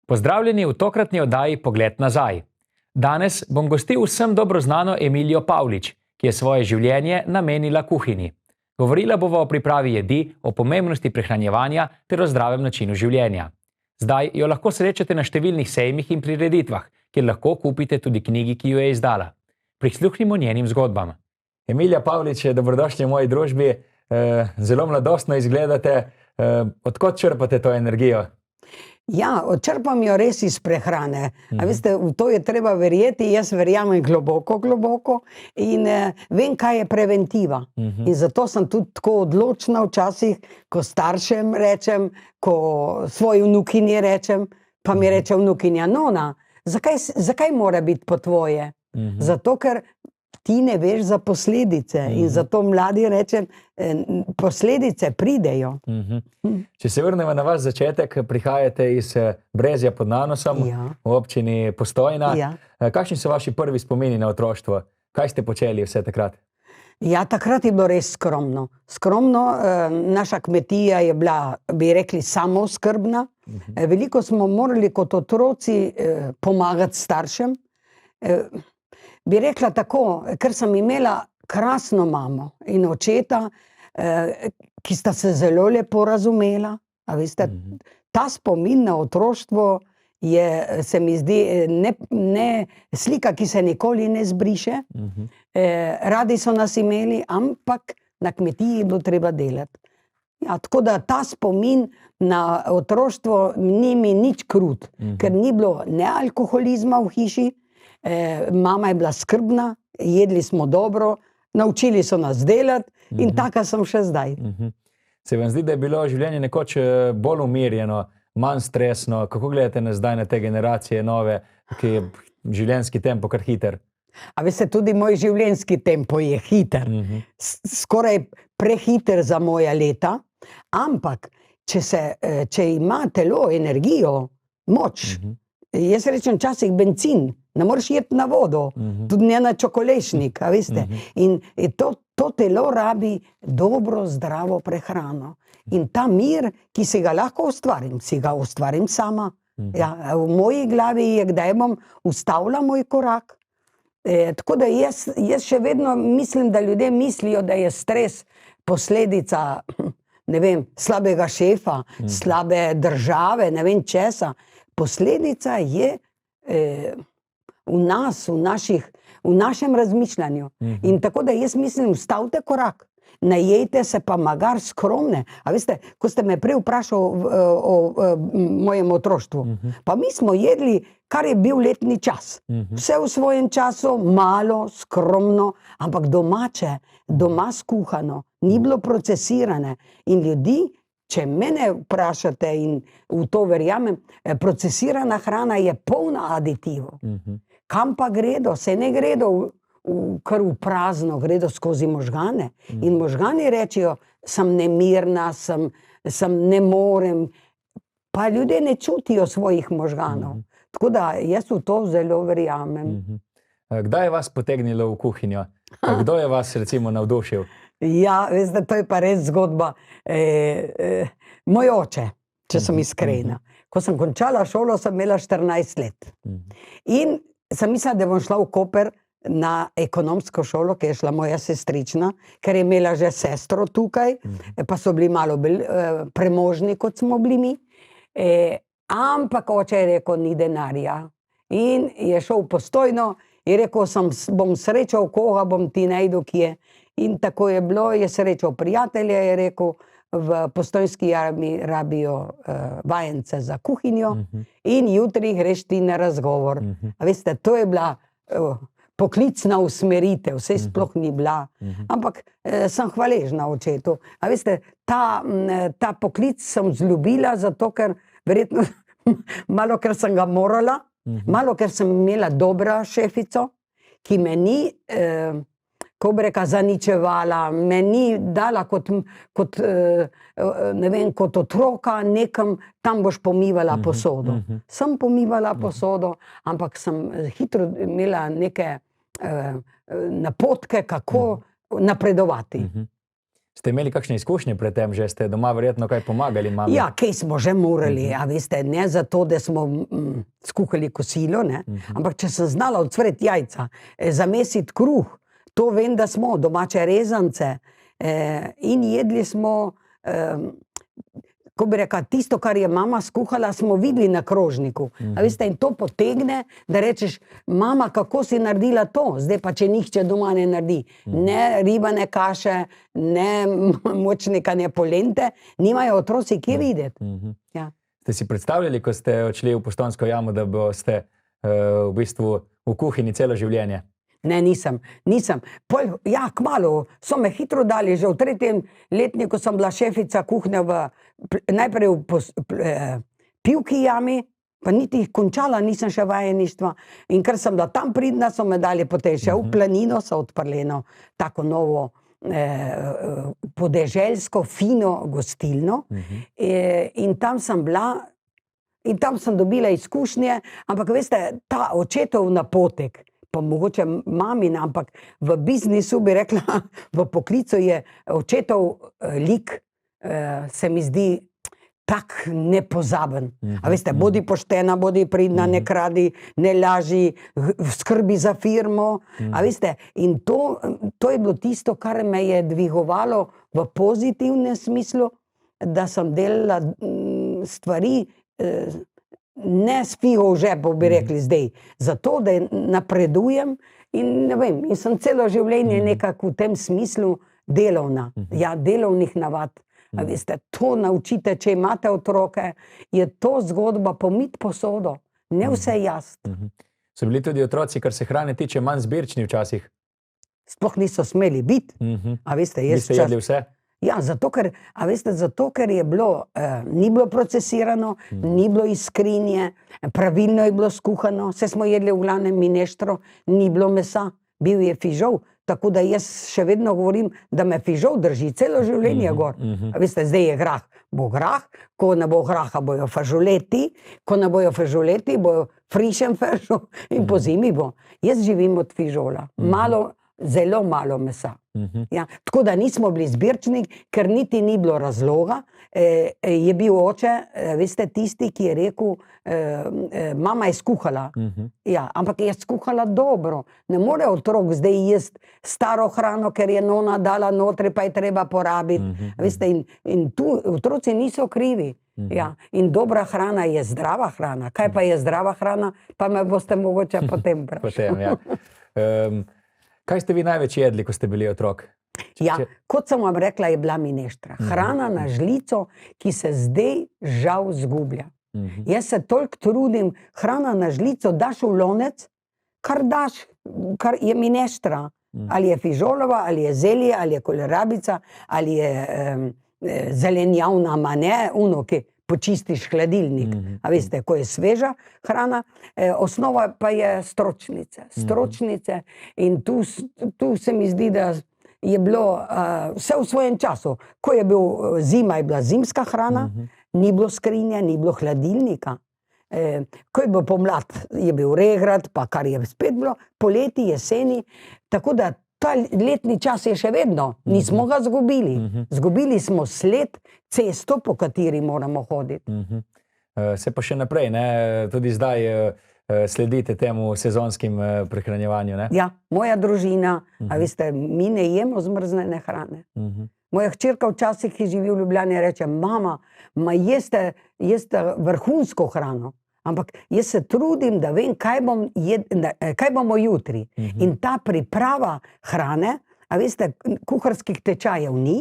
Pozdravljeni v tokratni oddaji Pogled nazaj. Danes bom gostil vsem dobro znano Emilijo Pavlič, ki je svoje življenje namenila kuhinji. Govorila bova o pripravi jedi, o pomembnosti prehranjevanja ter o zdravem načinu življenja. Zdaj jo lahko srečate na številnih sejmih in prireditvah, kjer lahko kupite tudi knjigi, ki jo je izdala. Prisluhnimo njenim zgodbam. Emilija Pavlič, dobrodošli v moji družbi. Zelo mladostno izgledate. Od kod črpate to energijo? Ja, odčrpam jo res iz prehrane. A veste, v to je treba verjeti, jaz verjamem globoko in vem, kaj je preventiva. In zato sem tudi tako odločna včasih, ko staršem rečem, ko svoji vnukinji rečem, pa mi reče vnukinja, Nona, zakaj mora biti po tvoje? Zato, ker ti ne veš za posledice in zato mladi rečem, posledice pridejo. Če se vrnemo na vaš začetek, prihajate iz Brezja pod Nanosom, v občini Postojna. Kakšni so vaši prvi spomini na otroštvo? Kaj ste počeli vse takrat? Ja, takrat je bilo res skromno. Naša kmetija je bila, bi rekli, samooskrbna. Veliko smo morali kot otroci pomagati staršem. Bi rekla tako, ker sem imela krasno mamo in očeta, ki sta se zelo lepo razumela. A veste, ta spomin na otroštvo je, se mi zdi, slika, ki se nikoli ne zbriše. Radi so nas imeli, ampak na kmetiji je bilo treba delati. Ja, tako da ta spomin na otroštvo ni mi nič krut, ker ni bilo ne alkoholizma v hiši, mama je bila skrbna, jedli smo dobro, naučili so nas delati in taka sem še zdaj. Se vam zdi, da je bilo življenje nekoč bolj umirjeno, manj stresno? Kako gledate zdaj na te generacije nove, ki je življenjski tempo kar hiter? A veste, tudi moj življenjski tempo je hiter. Skoraj prehiter za moja leta, ampak če ima telo energijo, moč, jaz rečem včasih bencin, ne moreš jeti na vodo, tudi ne na čokolešnik, a veste. In to telo rabi dobro, zdravo prehrano. In ta mir, ki si ga lahko ustvarim, si ga ustvarim sama. Ja, v moji glavi je, kdaj bom ustavila moj korak. Tako da jaz še vedno mislim, da ljudje mislijo, da je stres posledica, ne vem, slabega šefa, slabe države, ne vem česa. Posledica je v nas, v našem razmišljanju. In tako da jaz mislim, ustavite korak, najejte se pa magar skromne. A veste, ko ste me prej vprašali o mojem otroštvu, pa mi smo jedli, kar je bil letni čas. Vse v svojem času, malo, skromno, ampak domače, doma skuhano, ni bilo procesirane. In ljudi, če mene vprašate in v to verjamem, procesirana hrana je polna aditivov. Kam pa gredo? Se ne gredo kar v prazno, gredo skozi možgane. In možgani rečejo, sem nemirna, sem ne morem. Pa ljudje ne čutijo svojih možganov. Tako da jaz v to zelo verjamem. Kdaj je vas potegnilo v kuhinjo? Kdo je vas recimo navdušil? Ja, veste, to je pa res zgodba. Moj oče, če sem iskrena. Ko sem končala šolo, sem imela 14 let. In sem mislila, da bom šla v Koper na ekonomsko šolo, ki je šla moja sestrična, ker je imela že sestro tukaj, pa so bili malo bolj premožni, kot smo bili mi. Ampak oče je rekel, ni denarja. In je šel v Postojno, je rekel, bom srečal koga, bom ti najdu kje. In tako je bilo, je srečal prijatelja, je rekel, v Postojnski jami rabijo vajence za kuhinjo in jutri greš ti na razgovor. A veste, to je bila poklicna usmeritev, vse sploh ni bila. Ampak sem hvaležna očetu. A veste, ta poklic sem vzljubila, zato ker verjetno malo, ker sem ga morala, malo, ker sem imela dobro šefico, ki me ni ko bi reka, zaničevala, me ni dala kot otroka nekam, tam boš pomivala posodo. Sem pomivala posodo, ampak sem hitro imela neke napotke, kako napredovati. Ste imeli kakšne izkušnje pred tem, že ste doma verjetno kaj pomagali mami? Ja, kaj smo že morali, a veste, ne zato, da smo skuhali kosilo, ne? Ampak če sem znala odcvreti jajca, zamesiti kruh, to vem, da smo, domače rezance, in jedli smo, ko bi rekla, tisto, kar je mama skuhala, smo videli na krožniku. A veste, in to potegne, da rečeš, mama, kako si naredila to? Zdaj pa, če nihče doma ne naredi. Ne ribane kaše, ne močnika, ne polente, nimajo otroci kje videti. Ja. Ste si predstavljali, ko ste odšli v Postojnsko jamo, da boste v bistvu v kuhinji celo življenje? Ne, nisem. Pol, ja, kmalu so me hitro dali, že v 3. letniku sem bila šefica kuhnje najprej v Pivki jami, pa niti končala nisem še vajeništva. In ker sem bila tam pridna, so me dali potem še v Planino, so odprli eno tako novo podeželsko, fino gostilno. In tam sem bila, in tam sem dobila izkušnje, ampak veste, ta očetov napotek, pa mogoče mamin, ampak v biznisu bi rekla, v poklicu je očetov lik, se mi zdi tak nepozaben. A veste, bodi poštena, bodi pridna, ne kradi, ne laži, skrbi za firmo. A veste, in to je bilo tisto, kar me je dvigovalo v pozitivnem smislu, da sem delala stvari ne s figo v žepu, bi rekli zdaj, zato, da napredujem in ne vem, in sem celo življenje nekako v tem smislu delovna, ja, delovnih navad. A veste, to naučite, če imate otroke, je to zgodba pomiti posodo, ne vse jaz. So bili tudi otroci, kar se hrane tiče, manj zbirčni včasih? Sploh niso smeli biti, a veste, jaz Niste jedli vse? Ja, zato ker, a veste, zato ker je bilo, ni bilo procesirano, ni bilo iz skrinje, pravilno je bilo skuhano, vse smo jedli v glavnem mineštro, ni bilo mesa, bil je fižol, tako da jaz še vedno govorim, da me fižol drži celo življenje gor. A veste, zdaj je grah, bo grah, ko ne bo graha, bojo fažoleti, ko ne bojo fažoleti, bojo frišen fižol in po zimi bo. Jaz živim od fižola, zelo malo mesa. Ja, tako da nismo bili zbirčni, ker niti ni bilo razloga. Je bil oče, veste, tisti, ki je rekel, mama je skuhala. Ja, ampak je skuhala dobro. Ne more otrok zdaj jesti staro hrano, ker je nona dala notri, pa je treba porabiti. Veste, in tu otroci niso krivi. Ja, in dobra hrana je zdrava hrana. Kaj pa je zdrava hrana? Pa me boste mogoče potem vprašali. Ja. Kaj ste vi največ jedli, ko ste bili otrok? Ja, kot sem vam rekla, je bila mineštra. Hrana na žlico, ki se zdaj žal zgublja. Jaz se toliko trudim, hrana na žlico daš v lonec, kar daš, kar je mineštra. Ali je fižolova, ali je zelje, ali je kolerabica, ali je zelenjavna, ma ne, ki počistiš hladilnik. A veste, ko je sveža hrana, osnova pa je stročnice. In tu se mi zdi, da je bilo vse v svojem času. Ko je bil zima, je bila zimska hrana, ni bilo skrinje, ni bilo hladilnika. Ko je bil pomlad, je bil regrat, pa kar je spet bilo, poleti, jeseni, tako da ta letni čas je še vedno, nismo ga zgubili. Zgubili smo sled, cesto, po kateri moramo hoditi. Se pa še naprej, ne? Tudi zdaj sledite temu sezonskim prehranjevanju, ne? Ja, moja družina, a veste, mi ne jemo zmrznjene hrane. Moja hčerka včasih, ki živi v Ljubljani, reče, mama, jeste vrhunsko hrano. Ampak jaz se trudim, da vem, kaj bomo jutri. In ta priprava hrane, a veste, kuharskih tečajev ni,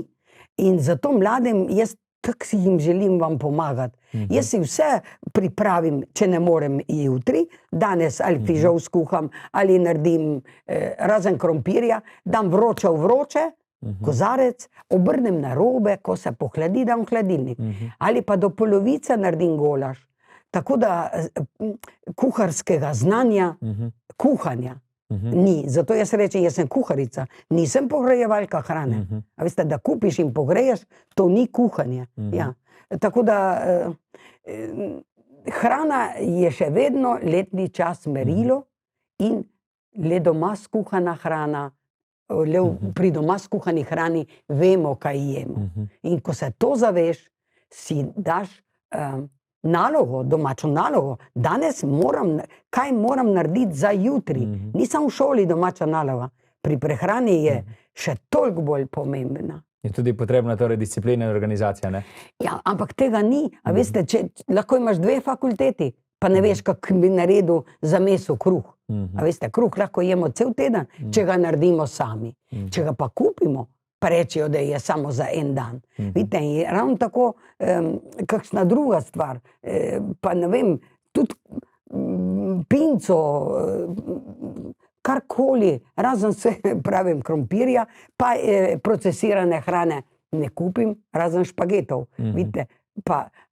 in zato mladim, jaz tako jim želim vam pomagati. Jaz si vse pripravim, če ne morem jutri, danes ali fižol skuham, ali naredim razen krompirja, dam vroče v vroče, kozarec, obrnem na robe, ko se pohladi, dam v hladilnik. Ali pa do polovice naredim golaž. Tako da kuharskega znanja, kuhanja ni. Zato jaz rečem, jaz sem kuharica, nisem pogrejevalka hrane. A veste, da kupiš in pogreješ, to ni kuhanje. Ja. Tako da hrana je še vedno letni čas merilo in le doma skuhana hrana pri doma skuhani hrani vemo, kaj jemo. In ko se to zaveš, si daš nalogo, domačo nalogo. Danes kaj moram narediti za jutri. Nisem v šoli domača naloga. Pri prehrani je še toliko bolj pomembna. Je tudi potrebna torej disciplina in organizacija, ne? Ja, ampak tega ni. A veste, lahko imaš 2 fakulteti, pa ne veš, kako bi naredil za meso kruh. A veste, kruh lahko jemo cel teden, če ga naredimo sami. Če ga pa kupimo, pa rečejo, da je samo za en dan. Vidite, in ravno tako kakšna druga stvar, pa ne vem, tudi pinco, karkoli, razen pravim krompirja, pa procesirane hrane ne kupim, razen špagetov. Vidite,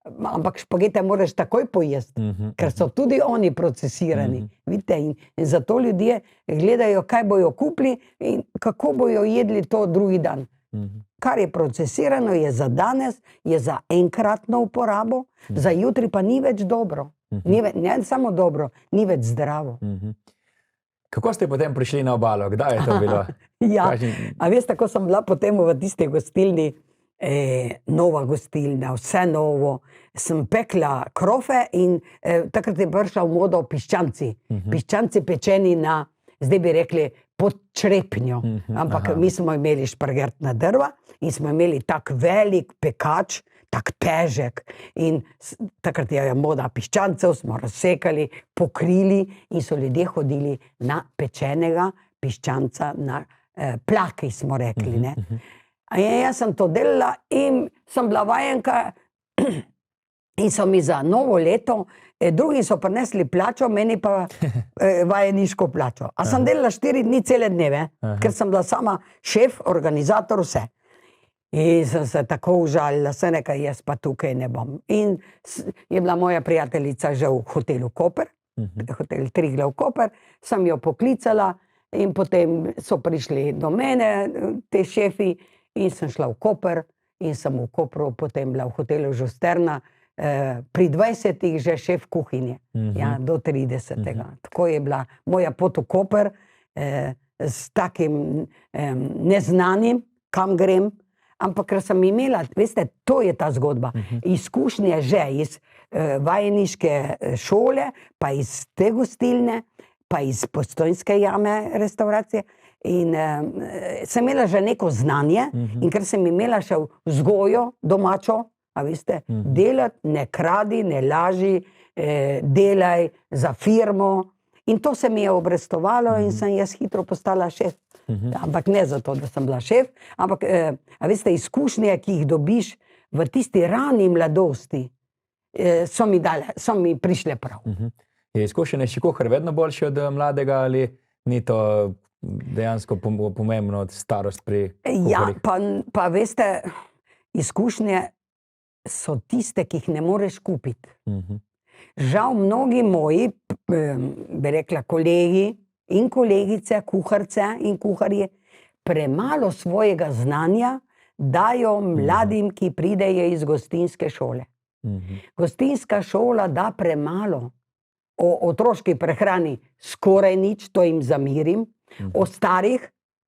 ampak špagete moraš takoj pojesti, ker so tudi oni procesirani. Vidite, in zato ljudje gledajo, kaj bojo kupili in kako bojo jedli to drugi dan. Kar je procesirano, je za danes, je za enkratno uporabo, za jutri pa ni več dobro. Ne samo dobro, ni več zdravo. Kako ste potem prišli na obalo? Kdaj je to bilo? Ja, a veste, ko sem bila potem v tisti gostilni, nova gostilna, vse novo, sem pekla krofe in takrat je prišla v modo piščanci. Piščanci pečeni na, zdaj bi rekli, pod črepnjo. Ampak mi smo imeli špargetna drva in smo imeli tak velik pekač, tak težek. In takrat je moda piščancev, smo razsekali, pokrili in so ljudje hodili na pečenega piščanca, na plaki smo rekli, ne. Jaz sem to delala in sem bila vajenka in so mi za novo leto, drugi so prinesli plačo, meni pa vajeniško plačo. A sem delala 4 dni cele dneve, ker sem bila sama šef, organizator, vse. In sem se tako užalila, se nekaj jaz pa tukaj ne bom. In je bila moja prijateljica že v hotelu Koper, hotel Triglav Koper, sem jo poklicala in potem so prišli do mene, te šefi, in sem šla v Koper in sem v Kopru potem bila v hotelu Žusterna, pri 20 že šef kuhinje, ja, do 30. Tako je bila moja pot v Koper s takim neznanim, kam grem, ampak ker sem imela, veste, to je ta zgodba, izkušnje že iz vajeniške šole, pa iz te gostilne, pa iz Postojnske jame restauracije. In sem imela že neko znanje in ker sem imela še vzgojo domačo, a veste, delati, ne kradi, ne laži, delaj za firmo. In to se mi je obrestovalo in sem jaz hitro postala šef. Ampak ne zato, da sem bila šef, ampak, a veste, izkušnje, ki jih dobiš v tisti rani mladosti, so mi prišle prav. Je izkušenejši kuhar vedno boljši od mladega ali ni to dejansko pomembno od starost pri kuharjih? Ja, pa veste, izkušnje so tiste, ki jih ne moreš kupiti. Žal mnogi moji, bi rekla, kolegi in kolegice, kuharce in kuharji, premalo svojega znanja dajo mladim, ki pridejo iz gostinske šole. Gostinska šola da premalo. O otroški prehrani skoraj nič, to jim zamirim, o starih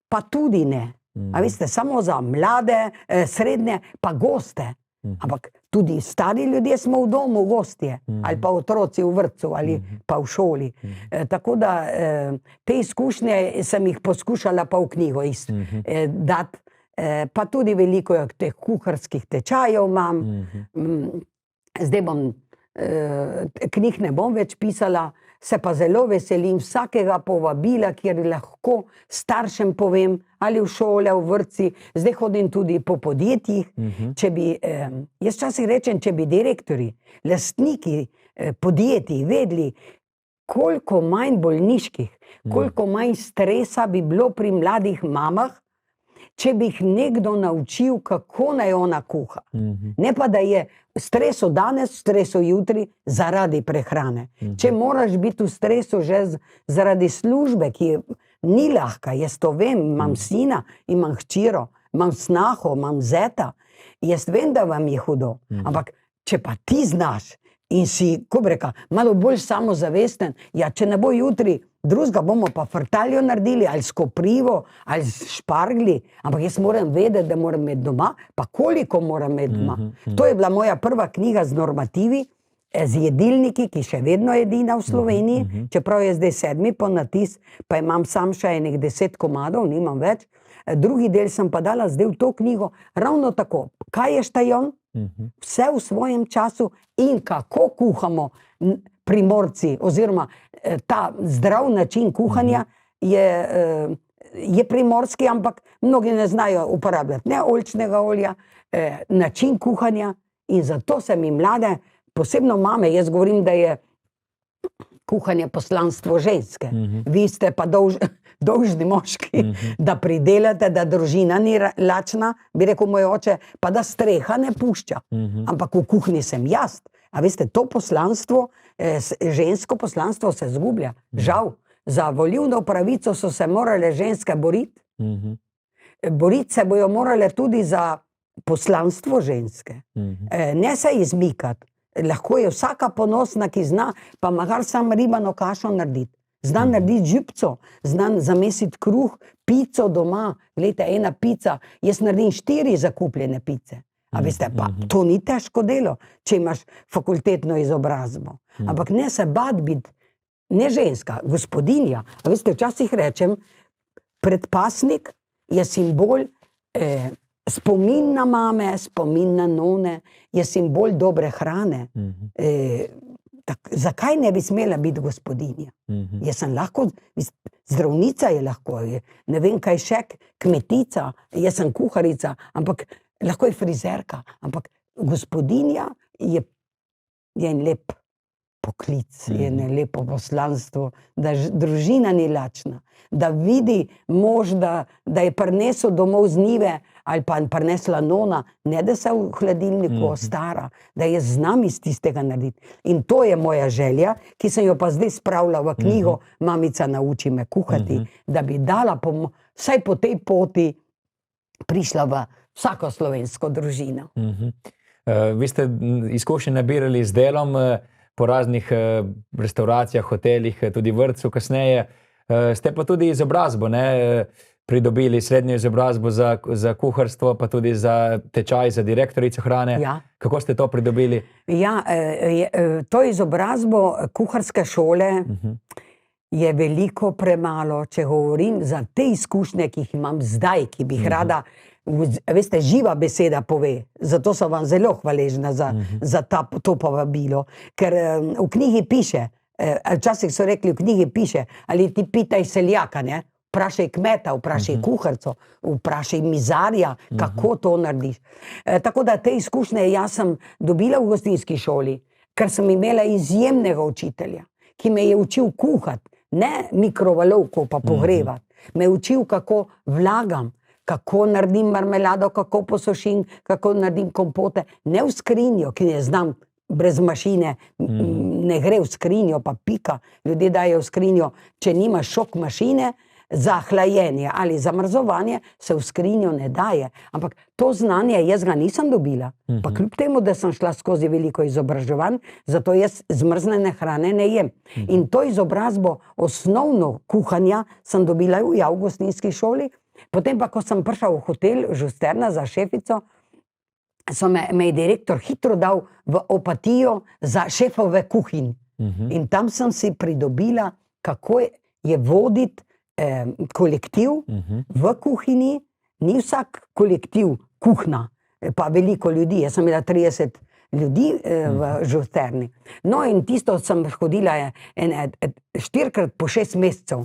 pa tudi ne. A veste, samo za mlade, srednje, pa goste. Ampak tudi stari ljudje smo v domu gostje, ali pa otroci v vrtcu, ali pa v šoli. Tako da te izkušnje sem jih poskušala pa v knjigo dati, pa tudi veliko teh kuharskih tečajev imam. Zdaj knjig ne bom več pisala, se pa zelo veselim vsakega povabila, kjer lahko staršem povem, ali v šole, v vrtci, zdaj hodim tudi po podjetjih, če bi, jaz včasih rečem, če bi direktorji, lastniki podjetij vedeli, koliko manj bolniških, koliko manj stresa bi bilo pri mladih mamah, če bi jih nekdo naučil, kako naj ona kuha. Ne pa, da je stresu danes, stresu jutri zaradi prehrane. Če moraš biti v stresu že zaradi službe, ki ni lahka, jaz to vem, imam sina, imam hčero, imam snaho, imam zeta, jaz vem, da vam je hudo. Ampak če pa ti znaš, in si, ko bi rekel, malo bolj samozavesten. Ja, če ne bo jutri drugega, bomo pa frtaljo naredili, ali s koprivo, ali s špargli, ampak jaz moram vedeti, da moram imeti doma, pa koliko moram imeti doma. To je bila moja prva knjiga z normativi, z jedilniki, ki še vedno je edina v Sloveniji, čeprav je zdaj 7. ponatis, pa imam sam še enih 10 komadov, nimam več. Drugi del sem pa dala zdaj v to knjigo, ravno tako, kaj je štajon, vse v svojem času in kako kuhamo Primorci, oziroma ta zdrav način kuhanja je primorski, ampak mnogi ne znajo uporabljati ne oljčnega olja, način kuhanja, in zato se mi mlade, posebno mame, jaz govorim, da je kuhanje poslanstvo ženske. Vi ste pa dolžni moški, da pridelate, da družina ni lačna, bi rekel moj oče, pa da streha ne pušča. Ampak v kuhinji sem jaz. A veste, to poslanstvo, žensko poslanstvo se zgublja. Žal, za volilno pravico so se morale ženske boriti. Boriti se bojo morale tudi za poslanstvo ženske. Ne se izmikati. Lahko je vsaka ponosna, ki zna, pa makar sam ribano kašo narediti. Zna narediti žipco, zna zamesiti kruh, pico doma. Glejte, ena pica, jaz naredim 4 zakupljene pice. A veste, pa to ni težko delo, če imaš fakultetno izobrazbo. Ampak ne se bati biti, ne ženska, gospodinja. A veste, včasih rečem, predpasnik je simbol, spomin na mame, spomin na none, je simbol dobre hrane. Zakaj ne bi smela biti gospodinja? Jaz sem lahko, zdravnica je lahko, ne vem kaj še, kmetica, jaz sem kuharica, ampak lahko je frizerka, ampak gospodinja je en lep poklic, je eno lepo poslanstvo, da družina ni lačna, da vidi mož, da je prinesel domov z njive, ali pa prinesla nona, ne da se v hladilniku ostara, da je znam iz tistega narediti. In to je moja želja, ki sem jo pa zdaj spravila v knjigo Mamica, nauči me kuhati, da bi dala, vsaj po tej poti, prišla v vsako slovensko družino. Vi ste izkušnje nabirali z delom po raznih restauracijah, hotelih, tudi vrtcu kasneje. Ste pa tudi izobrazbo, pridobili srednjo izobrazbo za kuharstvo, pa tudi za tečaj za direktorico hrane. Ja. Kako ste to pridobili? Ja, to izobrazbo kuharske šole je veliko premalo, če govorim za te izkušnje, ki jih imam zdaj, ki bi jih rada, veste, živa beseda pove, zato sem vam zelo hvaležna za to povabilo, ker v knjigi piše, včasih so rekli, v knjigi piše, ali ti pitaj seljaka, ne? Vprašaj kmeta, vprašaj kuharco, vprašaj mizarja, kako to narediš. Tako da te izkušnje jaz sem dobila v gostinski šoli, ker sem imela izjemnega učitelja, ki me je učil kuhati, ne mikrovalovko pa pogrevati. Me je učil, kako vlagam, kako naredim marmelado, kako posušim, kako naredim kompote. Ne v skrinjo, ki ne znam brez mašine, ne gre v skrinjo, pa pika. Ljudje dajo v skrinjo, če nima šok mašine, za hlajenje ali zamrzovanje se v skrinjo ne daje. Ampak to znanje jaz ga nisem dobila. Pa kljub temu, da sem šla skozi veliko izobraževanj, zato jaz zmrznjene hrane ne jem. In to izobrazbo, osnovno kuhanja, sem dobila v gostinski šoli. Potem pa, ko sem prišla v hotel Žusterna za šefico, me je direktor hitro dal v Opatijo za šefove kuhinj. In tam sem si pridobila, kako je voditi kolektiv v kuhinji. Ni vsak kolektiv kuhna, pa veliko ljudi. Jaz sem imela 30 ljudi v Žusterni. No, in tisto sem hodila 4-krat po 6 mesecev.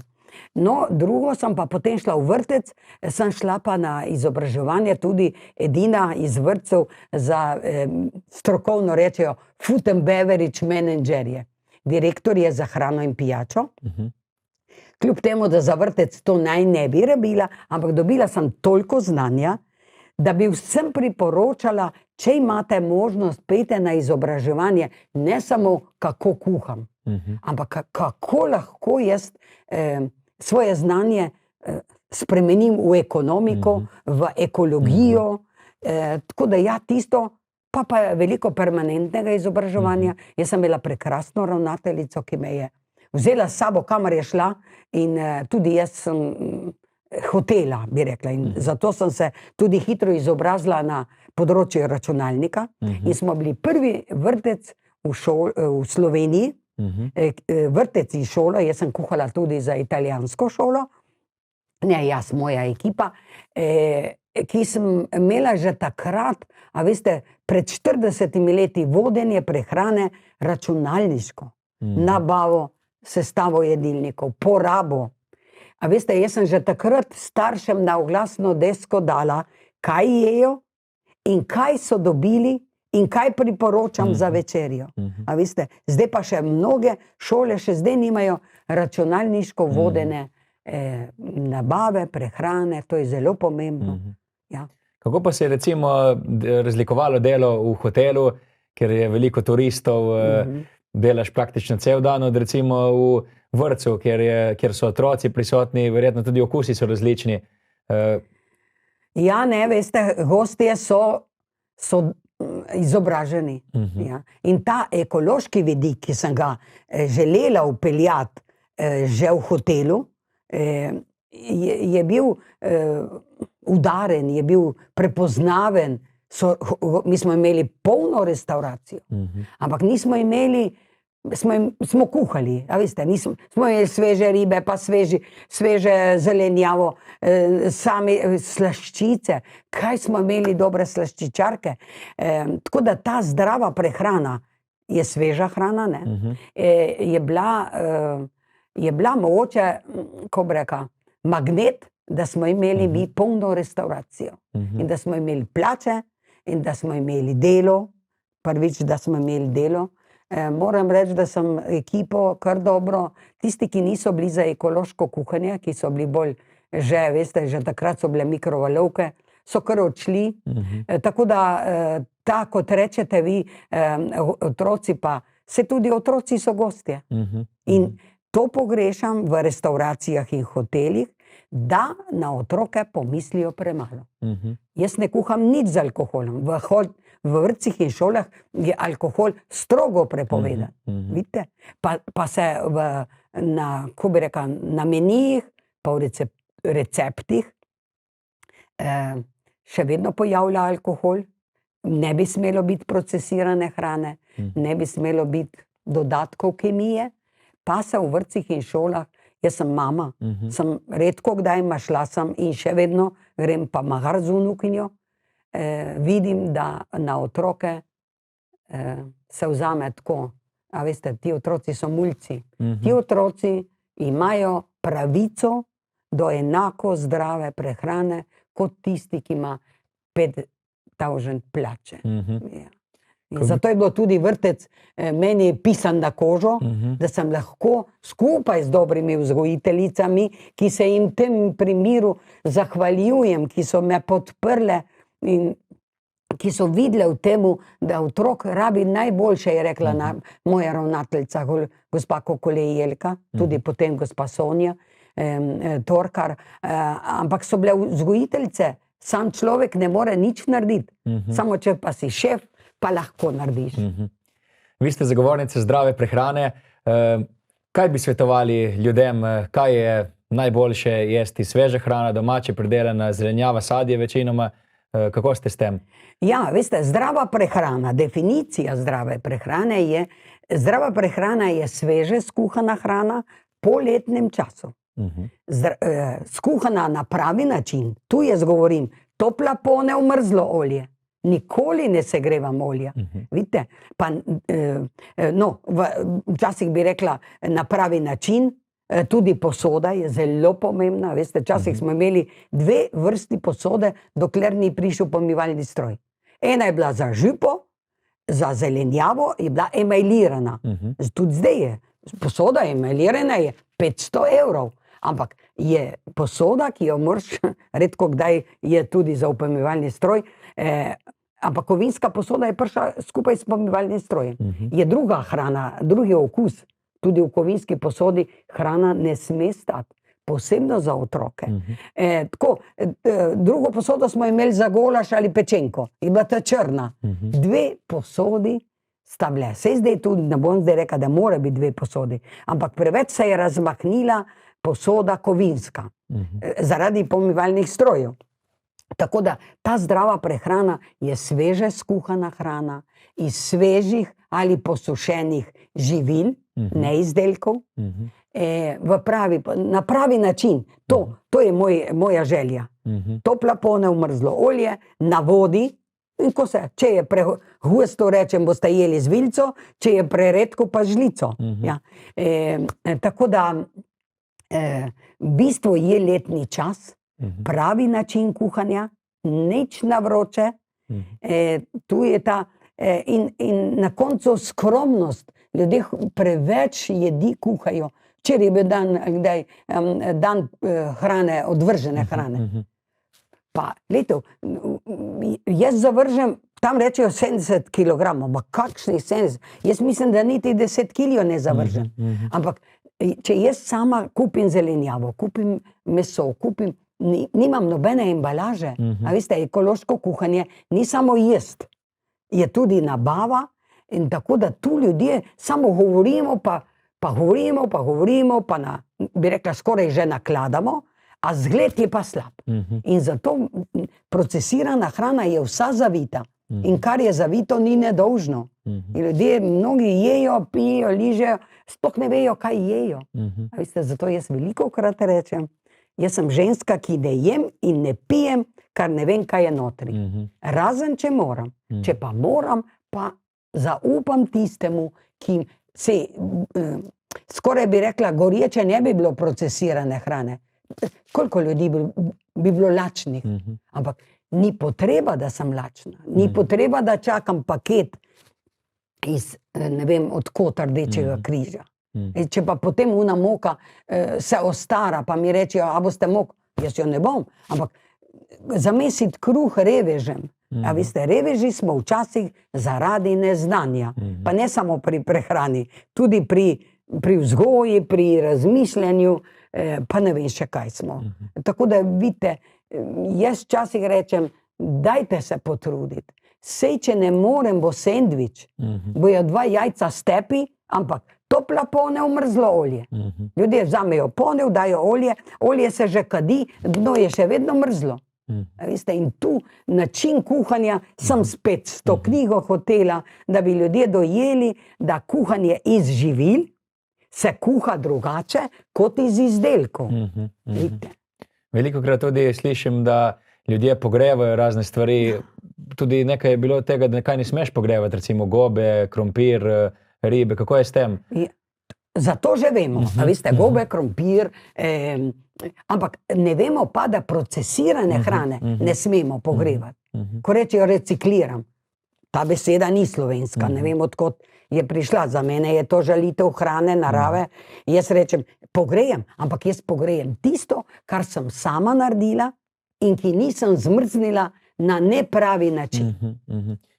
No, drugo sem pa potem šla v vrtec, sem šla pa na izobraževanje tudi edina iz vrtcev za, strokovno rečejo, food and beverage managerje. Direktor je za hrano in pijačo. Kljub temu, da za vrtec to naj ne bi rabila, ampak dobila sem toliko znanja, da bi vsem priporočala, če imate možnost, pejte na izobraževanje, ne samo kako kuham, ampak kako lahko jaz svoje znanje spremenim v ekonomiko, v ekologijo. Tako da ja, tisto Pa je veliko permanentnega izobraževanja. Jaz sem imela prekrasno ravnateljico, ki me je vzela s sabo, kamor je šla, in tudi jaz sem hotela, bi rekla. In zato sem se tudi hitro izobrazila na področju računalnika. In smo bili prvi vrtec v Sloveniji, vrtec in šolo. Jaz sem kuhala tudi za italijansko šolo, ne jaz, moja ekipa, ki sem imela že takrat, a veste, pred 40 leti vodenje prehrane računalniško, nabavo, sestavo jedilnikov, porabo. A veste, jaz sem že takrat staršem na oglasno desko dala, kaj jejo in kaj so dobili in kaj priporočam za večerjo. A veste, zdaj pa še mnoge šole še zdaj nimajo računalniško vodene nabave, prehrane, to je zelo pomembno. Ja. Kako pa se je recimo razlikovalo delo v hotelu, ker je veliko turistov, delaš praktično cel dan, od recimo v vrtcu, kjer so otroci prisotni, verjetno tudi okusi so različni. Ja, ne, veste, gostje so izobraženi. Ja. In ta ekološki vidik, ki sem ga želela vpeljati že v hotelu, je bil udaren, je bil prepoznaven. Mi smo imeli polno restauracijo, ampak nismo imeli, smo kuhali, a veste, smo imeli sveže ribe, pa sveže zelenjavo, sami slaščice, kaj smo imeli dobre slaščičarke. Tako da ta zdrava prehrana je sveža hrana, ne? Je bila mogoče, ko bi rekla, magnet, da smo imeli mi polno restauracijo in da smo imeli plače in da smo imeli delo, prvič, da smo imeli delo. Moram reči, da sem ekipo kar dobro, tisti, ki niso bili za ekološko kuhanje, ki so bili bolj že, veste, že takrat so bile mikrovalovke, so kar odšli. Tako da, kot rečete vi, otroci pa, se tudi otroci so gostje. In to pogrešam v restauracijah in hotelih, da na otroke pomislijo premalo. Jaz ne kuham nič z alkoholom. V vrtcih in šolah je alkohol strogo prepovedan. Vidite? Pa se ko bi rekla, na menijih, pa v receptih še vedno pojavlja alkohol. Ne bi smelo biti procesirane hrane, ne bi smelo biti dodatkov kemije, pa se v vrtcih in šolah, jaz sem mama, sem redko kdaj šla sem in še vedno grem pa mahar z vnukinjo, vidim, da na otroke se vzame tako. A veste, ti otroci so mulci. Ti otroci imajo pravico do enako zdrave prehrane, kot tisti, ki ima 5000 plače. In zato je bilo tudi vrtec meni pisan na kožo, da sem lahko skupaj z dobrimi vzgojiteljicami, ki se jim v tem primeru zahvaljujem, ki so me podprle in ki so videle v temu, da otrok rabi najboljše, je rekla moja ravnateljica, gospa Kokolej Jelka, tudi potem gospa Sonja Torkar, ampak so bile vzgojiteljice, sam človek ne more nič narediti, samo če pa si šef, pa lahko narediš. Vi ste zagovornice zdrave prehrane. Kaj bi svetovali ljudem, kaj je najboljše jesti? Sveža hrana, domače pridelana, zelenjava, sadje večinoma? Kako ste s tem? Ja, veste, zdrava prehrana, definicija zdrave prehrane je, zdrava prehrana je sveže skuhana hrana po letnem času. Skuhana na pravi način, tu jaz govorim, topla pone v mrzlo olje. Nikoli ne segrevam olja. Vidite? Pa, včasih bi rekla na pravi način, tudi posoda je zelo pomembna. Veste, včasih smo imeli 2 vrsti posode, dokler ni prišel pomivalni stroj. Ena je bila za žipo, za zelenjavo je bila emajlirana. Tudi zdaj je. Posoda emajlirana je 500 €. Ampak je posoda, ki jo moraš, redko kdaj je tudi za pomivalni stroj, ampak kovinska posoda je prišla skupaj s pomivalnim strojem. Je druga hrana, drugi okus. Tudi v kovinski posodi hrana ne sme stati. posebno za otroke. Drugo posodo smo imeli za golaž ali pečenko, je bila ta črna. 2 posodi sta bile. Saj zdaj tudi ne bom zdaj rekla, da mora biti 2 posodi, ampak preveč se je razmahnila posoda kovinska, zaradi pomivalnih strojev. Tako da ta zdrava prehrana je sveže skuhana hrana, iz svežih ali posušenih živil, ne izdelkov, na pravi način. To je moja želja. Topla ponev, mrzlo olje, na vodi, in ko se, če je prehusto, rečem, boste jeli z vilico, če je preredko, pa žlico. Ja. Tako da v bistvu je letni čas, pravi način kuhanja, nič na vroče, tu je ta in na koncu skromnost. Ljudje preveč jedi kuhajo. Včeraj je bil dan hrane, odvržene hrane. Pa, gledajte, jaz zavržem, tam rečejo 70 kilogramov, ma kakšnih 70? Jaz mislim, da niti 10 kilo ne zavržem. Ampak, če jaz sama kupim zelenjavo, kupim meso, nimam nobene embalaže. A veste, ekološko kuhanje ni samo jest, je tudi nabava, in tako da tu ljudje samo govorimo, pa govorimo, pa bi rekla, skoraj že nakladamo, a zgled je pa slab. In zato procesirana hrana je vsa zavita. In kar je zavito, ni nedolžno. In ljudje, mnogi jejo, pijejo, ližejo, sploh ne vejo, kaj jejo. A veste, zato jaz velikokrat rečem, jaz sem ženska, ki ne jem in ne pijem, kar ne vem, kaj je notri. Razen, če moram. Če pa moram, pa zaupam tistemu, ki se, skoraj bi rekla, gorječe ne bi bilo procesirane hrane. Koliko ljudi bi bilo lačnih? Ampak ni potreba, da sem lačna. Ni potreba, da čakam paket iz, ne vem, od kod Rdečega križa. Če pa potem una moka se ostara, pa mi rečejo, a boste mok, jaz jo ne bom. Ampak zamesiti kruh revežem. A veste, reveži smo včasih zaradi neznanja. Pa ne samo pri prehrani, tudi pri vzgoji, pri razmišljanju, pa ne vem še kaj smo. Tako da vidite, jaz včasih rečem, dajte se potruditi. Sej, če ne morem, bo sendvič, bojo 2 jajca stepi, ampak topla ponev, mrzlo olje. Ljudje vzamejo ponev, dajo olje, olje se že kadi, dno je še vedno mrzlo. Veste, in tu način kuhanja sem spet s to knjigo hotela, da bi ljudje dojeli, da kuhanje iz živil se kuha drugače kot iz izdelkov. Velikokrat tudi slišim, da ljudje pogrevajo razne stvari. Tudi nekaj je bilo tega, da nekaj ne smeš pogrevati, recimo gobe, krompir, ribe. Kako je s tem? Zato že vemo, a veste, gobe, krompir, ampak ne vemo pa, da procesirane hrane ne smemo pogrevati. Ko rečejo recikliram, ta beseda ni slovenska, ne vem odkot je prišla. Za mene je to žalitev hrane, narave. Jaz rečem, pogrejem, ampak jaz pogrejem tisto, kar sem sama naredila in ki nisem zmrznila na nepravi način.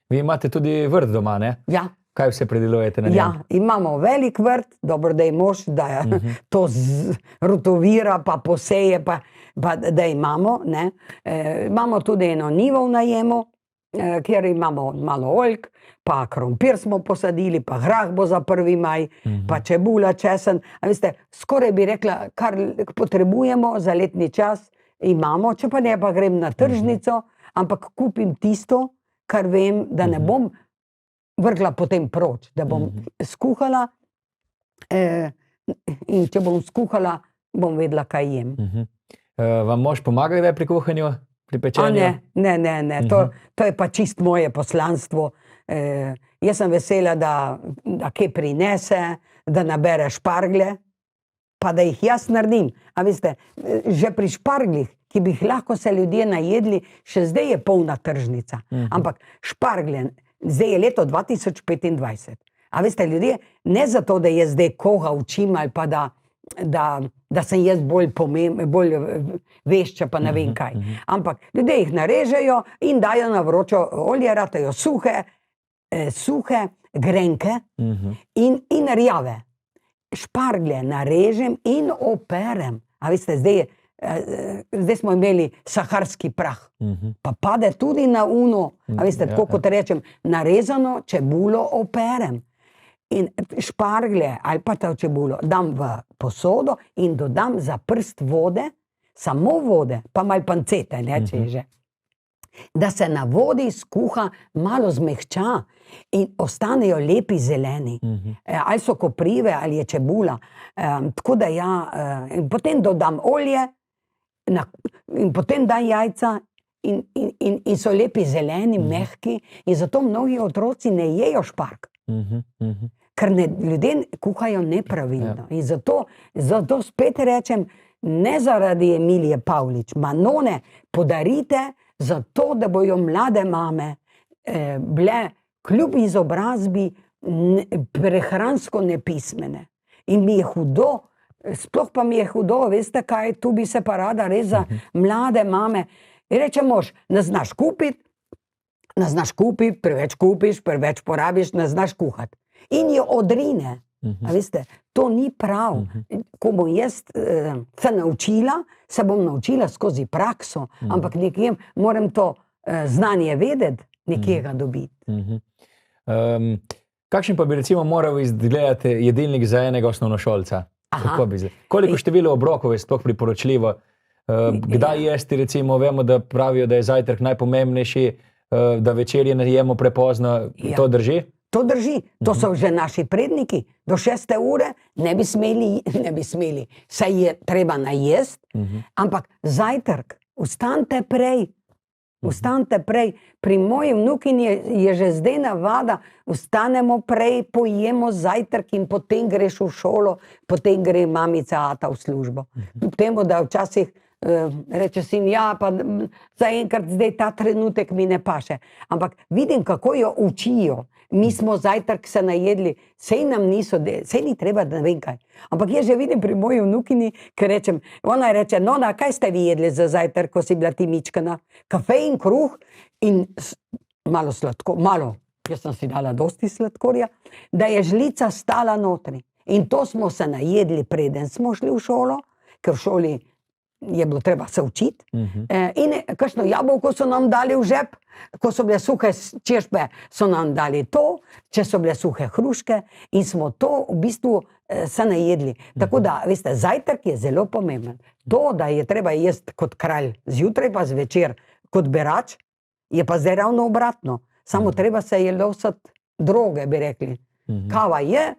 Vi imate tudi vrt doma, ne? Ja. Kaj vse predelujete na njem? Ja, imamo velik vrt, dobro, da je mož, da to rotovira, pa poseje, pa da imamo. Imamo tudi eno njivo v najemu, kjer imamo malo oljk, pa krompir smo posadili, pa grah bo za 1. maj, pa čebula, česen. A veste, skoraj bi rekla, kar potrebujemo za letni čas, imamo, če pa ne, pa grem na tržnico, ampak kupim tisto, kar vem, da ne bom vrgla potem proč, da bom skuhala in če bom skuhala, bom vedela, kaj jem. Vam mož pomaga kdaj pri kuhanju, pri pečenju? Ne, to je pa čist moje poslanstvo. Jaz sem vesela, da kaj prinese, da nabere šparglje, pa da jih jaz naredim. A veste, že pri šparglih, ki bi jih lahko se ljudje najedli, še zdaj je polna tržnica. Ampak šparglje, zdaj je leto 2025. A veste, ljudje, ne zato, da jaz zdaj koga učim ali pa da sem jaz bolj vešča, pa ne vem kaj. Ampak ljudje jih narežejo in dajo na vročo olje, ratajo suhe, grenke in rjave. Šparglje narežem in operem. A veste, zdaj smo imeli saharski prah, pa pade tudi na uno, a veste, tako kot rečem, narezano čebulo operem. In šparglje ali pa ta čebulo dam v posodo in dodam za prst vode, samo vode, pa malo pancete, ne, če je že. Da se na vodi skuha, malo zmehča in ostanejo lepi zeleni. Ali so koprive, ali je čebula. Tako da in potem dodam olje in potem dam jajca in so lepi zeleni, mehki in zato mnogi otroci ne jejo špark. Ker ljudje kuhajo nepravilno. In zato spet rečem, ne zaradi Emilije Pavlič, Manone podarite zato, da bojo mlade mame bile kljub izobrazbi prehransko nepismene. In mi je hudo, sploh pa mi je hudo, veste kaj, tu bi se pa rada res za mlade mame. In reče mož, ne znaš kupiti, preveč kupiš, preveč porabiš, ne znaš kuhati. In jo odrine. A veste, to ni prav. Ko bom jaz se naučila, se bom naučila skozi prakso, ampak nekje moram to znanje vedeti, nekje ga dobiti. Kakšen pa bi recimo moral izgledati jedilnik za enega osnovnošolca? Koliko število obrokov je sploh priporočljivo? Kdaj jesti, recimo, vemo, da pravijo, da je zajtrk najpomembnejši, da večerje ne jemo prepozno, to drži? To drži, to so že naši predniki, do 6. ure ne bi smeli, saj je treba najesti, ampak zajtrk, vstanite prej, pri moji vnukinji je že zdaj navada, vstanemo prej, pojemo zajtrk in potem greš v šolo, potem gre mamica ata v službo. Temu, da včasih reče sin, ja, pa zaenkrat zdaj ta trenutek mi ne paše. Ampak vidim, kako jo učijo. Mi smo zajtrk se najedli, sej nam niso, sej ni treba, da ne vem kaj. Ampak jaz že vidim pri moji vnukini, ker rečem, ona reče, no, kaj ste vi jedli za zajtrk, ko si bila ti mičkana? Kafe in kruh in malo sladko, jaz sem si dala dosti sladkorja, da je žlica stala notri. In to smo se najedli, preden smo šli v šolo, ker v šoli je bilo treba se učiti. In kakšno jabolko so nam dali v žep, ko so bile suhe češpe, so nam dali to, če so bile suhe hruške in smo to v bistvu se najedli. Tako da, veste, zajtrk je zelo pomemben. To, da je treba jesti kot kralj zjutraj pa zvečer kot berač, je pa zdaj ravno obratno. Samo treba se je losati droge, bi rekli. Kava je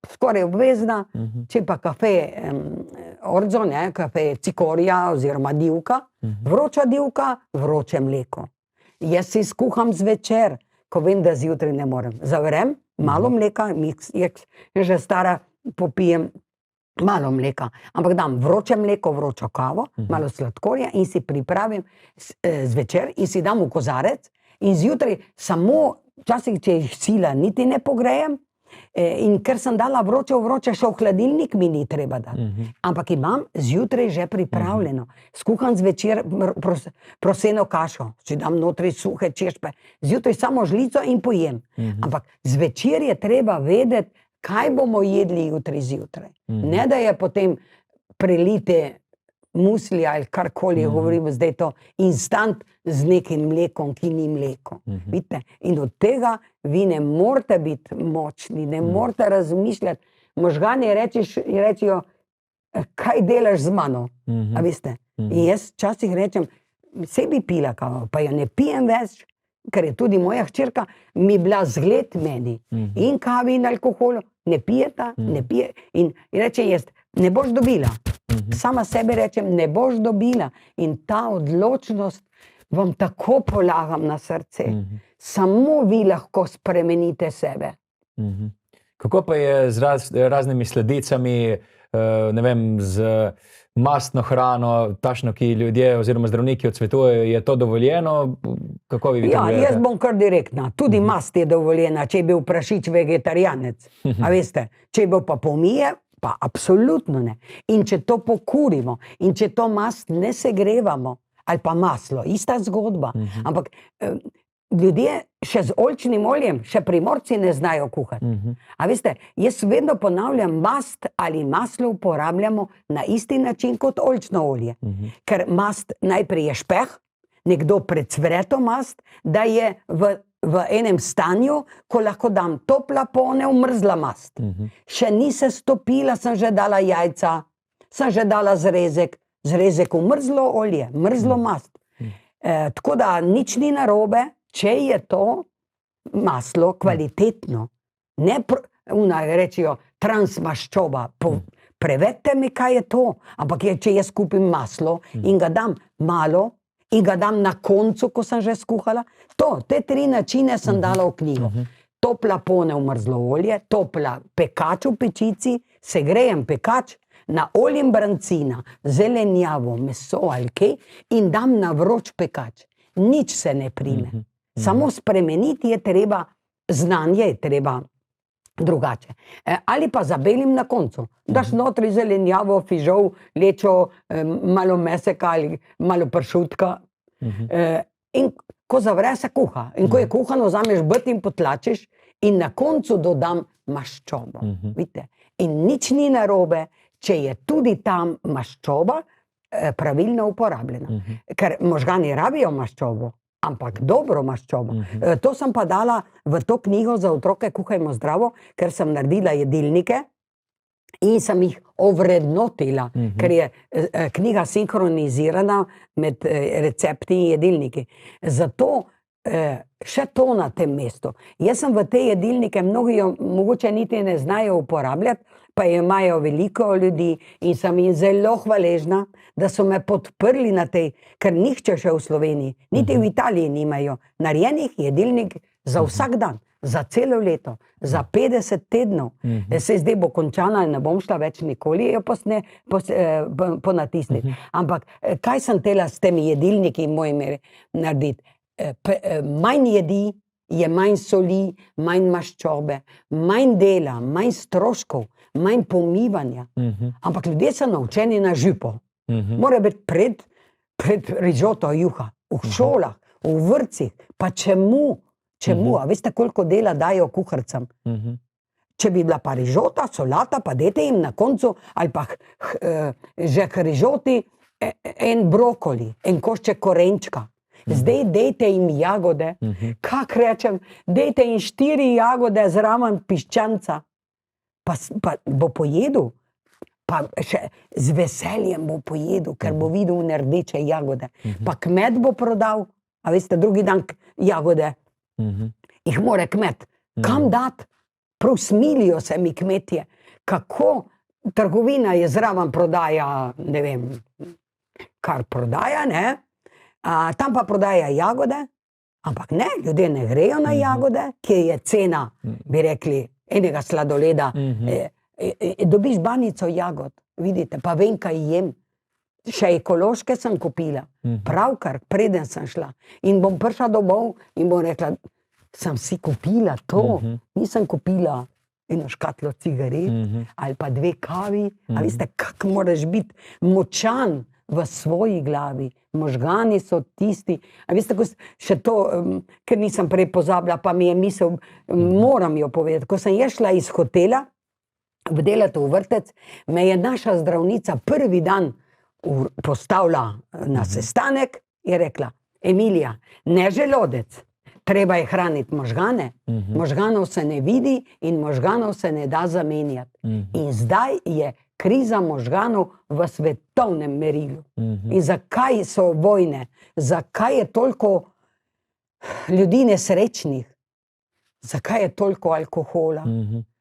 skoraj obvezna, če pa kafe orzo, kafe cikorija oziroma divka, vroča divka, vroče mleko. Jaz si skuham zvečer, ko vem, da zjutraj ne morem. Zavrem malo mleka, je že stara, popijem malo mleka, ampak dam vroče mleko, vročo kavo, malo sladkorja in si pripravim zvečer in si dam v kozarec in zjutraj samo, včasih, če jih sila niti ne pogrejem, in ker sem dala vroče, še v hladilnik mi ni treba dati. Ampak imam zjutraj že pripravljeno. Skuham zvečer proseno kašo, če dam notri suhe češpe, zjutraj samo žlico in pojem. Ampak zvečer je treba vedeti, kaj bomo jedli jutri zjutraj. Ne, da je potem prelite musli ali karkoli, govorimo zdaj to, instant z nekim mlekom, ki ni mleko. Vidite? In od tega vi ne morete biti močni, ne morete razmišljati. Možgani rečejo, kaj delaš z mano? A veste? In jaz včasih rečem, saj bi pila kavo, pa jo ne pijem več, ker je tudi moja hčerka mi bila zgled meni. In kavi in alkoholu ne pijeta, ne pije. In reče jaz, ne boš dobila. Sama sebi rečem, ne boš dobila. In ta odločnost vam tako polagam na srce. Samo vi lahko spremenite sebe. Kako pa je z raznimi sladicami, ne vem, z mastno hrano, tašno, ki ljudje oziroma zdravniki odsvetujejo, je to dovoljeno? Kako vi to gledate? Jaz bom kar direktna. Tudi mast je dovoljena, če je bil prašič vegetarijanec. A veste, če je bil pa pomije, pa absolutno ne. In če to pokurimo, in če to mast ne segrevamo, ali pa maslo, ista zgodba. Ampak ljudje še z oljčnim oljem, še Primorci ne znajo kuhati. A veste, jaz vedno ponavljam, mast ali maslo uporabljamo na isti način kot oljčno olje. Ker mast najprej je špeh, nekdo precvre to mast, da je v enem stanju, ko lahko dam topla ponev, mrzla mast. Še ni se stopila, sem že dala jajca, sem že dala zrezek v mrzlo olje, mrzlo mast. Tako da nič ni narobe, če je to maslo kvalitetno. Ne rečejo transmaščoba. Prevedite mi, kaj je to. Ampak če jaz kupim maslo in ga dam malo in ga dam na koncu, ko sem že skuhala, te 3 načine sem dala v knjigo. Topla ponev mrzlo olje, topla pekač v pečici, segrejem pekač, na oljem brancina, zelenjavo, meso ali kaj in dam na vroč pekač. Nič se ne prime. Samo spremeniti je treba, znanje je treba drugače. Ali pa zabelim na koncu. Daš notri zelenjavo, fižol, lečo, malo meseka ali malo pršutka. In ko zavre, se kuha. In ko je kuhano, vzameš brt in potlačiš in na koncu dodam maščobo. Vidite? In nič ni narobe, če je tudi tam maščoba pravilno uporabljena. Ker možgani rabijo maščobo, ampak dobro maščobo. To sem pa dala v to knjigo za otroke Kuhajmo zdravo, ker sem naredila jedilnike in sem jih ovrednotila, ker je knjiga sinhronizirana med recepti in jedilniki. Zato še to na tem mestu. Jaz sem v te jedilnike, mnogi jo mogoče niti ne znajo uporabljati, pa imajo veliko ljudi in sem jim zelo hvaležna, da so me podprli na tej, ker nihče še v Sloveniji, niti v Italiji nimajo narejenih jedilnik za vsak dan, za celo leto, za 50 tednov. Se zdaj bo končana in ne bom šla več nikoli jo ponatisniti. Ampak kaj sem tela s temi jedilniki in mojimi narediti? Manj jedi je manj soli, manj maščobe, manj dela, manj stroškov, manj pomivanja. Ampak ljudje so naučeni na žipo. Mora biti pred rižoto juha, v šolah, v vrtcih. Pa čemu? A veste, koliko dela dajo kuharcem? Če bi bila pa rižota, solata, pa dajte jim na koncu, ali pa že k rižoti en brokoli, en košček korenčka. Zdaj dejte jim jagode, kak rečem, dejte jim 4 jagode zraven piščanca, pa bo pojedel, pa še z veseljem bo pojedel, ker bo videl rdeče jagode. Pa kmet bo prodal, a veste, drugi dan jagode, jih more kmet. Kam dati? Prav smilijo se mi kmetje, kako trgovina je zraven prodaja, ne vem, kar prodaja, ne? Tam pa prodaja jagode, ampak ne, ljudje ne grejo na jagode, kje je cena, bi rekli, enega sladoleda. Dobiš banico jagod, vidite, pa vem, kaj jem. Še ekološke sem kupila, pravkar, preden sem šla. In bom prišla domov in bom rekla, sem si kupila to, nisem kupila eno škatlo cigaret, ali pa 2 kavi. A veste, kak moraš biti močan v svoji glavi. Možgani so tisti, a veste, še to, ker nisem prej pozabila, pa mi je misel, moram jo povedati, ko sem šla iz hotela delati v vrtec, me je naša zdravnica prvi dan postavila na sestanek, je rekla, Emilija, ne želodec, treba je hraniti možgane, možganov se ne vidi in možganov se ne da zamenjati. In zdaj je kriza možganov v svetovnem merilu. In zakaj so vojne? Zakaj je toliko ljudi nesrečnih? Zakaj je toliko alkohola?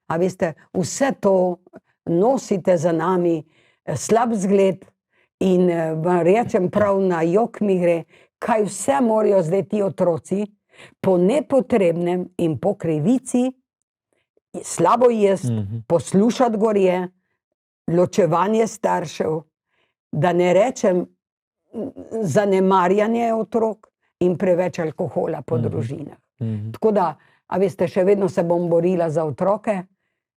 A veste, vse to nosite za nami, slab zgled in vam rečem prav na jok mi gre, kaj vse morajo zdaj ti otroci po nepotrebnem in po krivici slabo jesti, poslušati gorje, ločevanje staršev, da ne rečem zanemarjanje otrok in preveč alkohola po družinah. Tako da, a veste, še vedno se bom borila za otroke,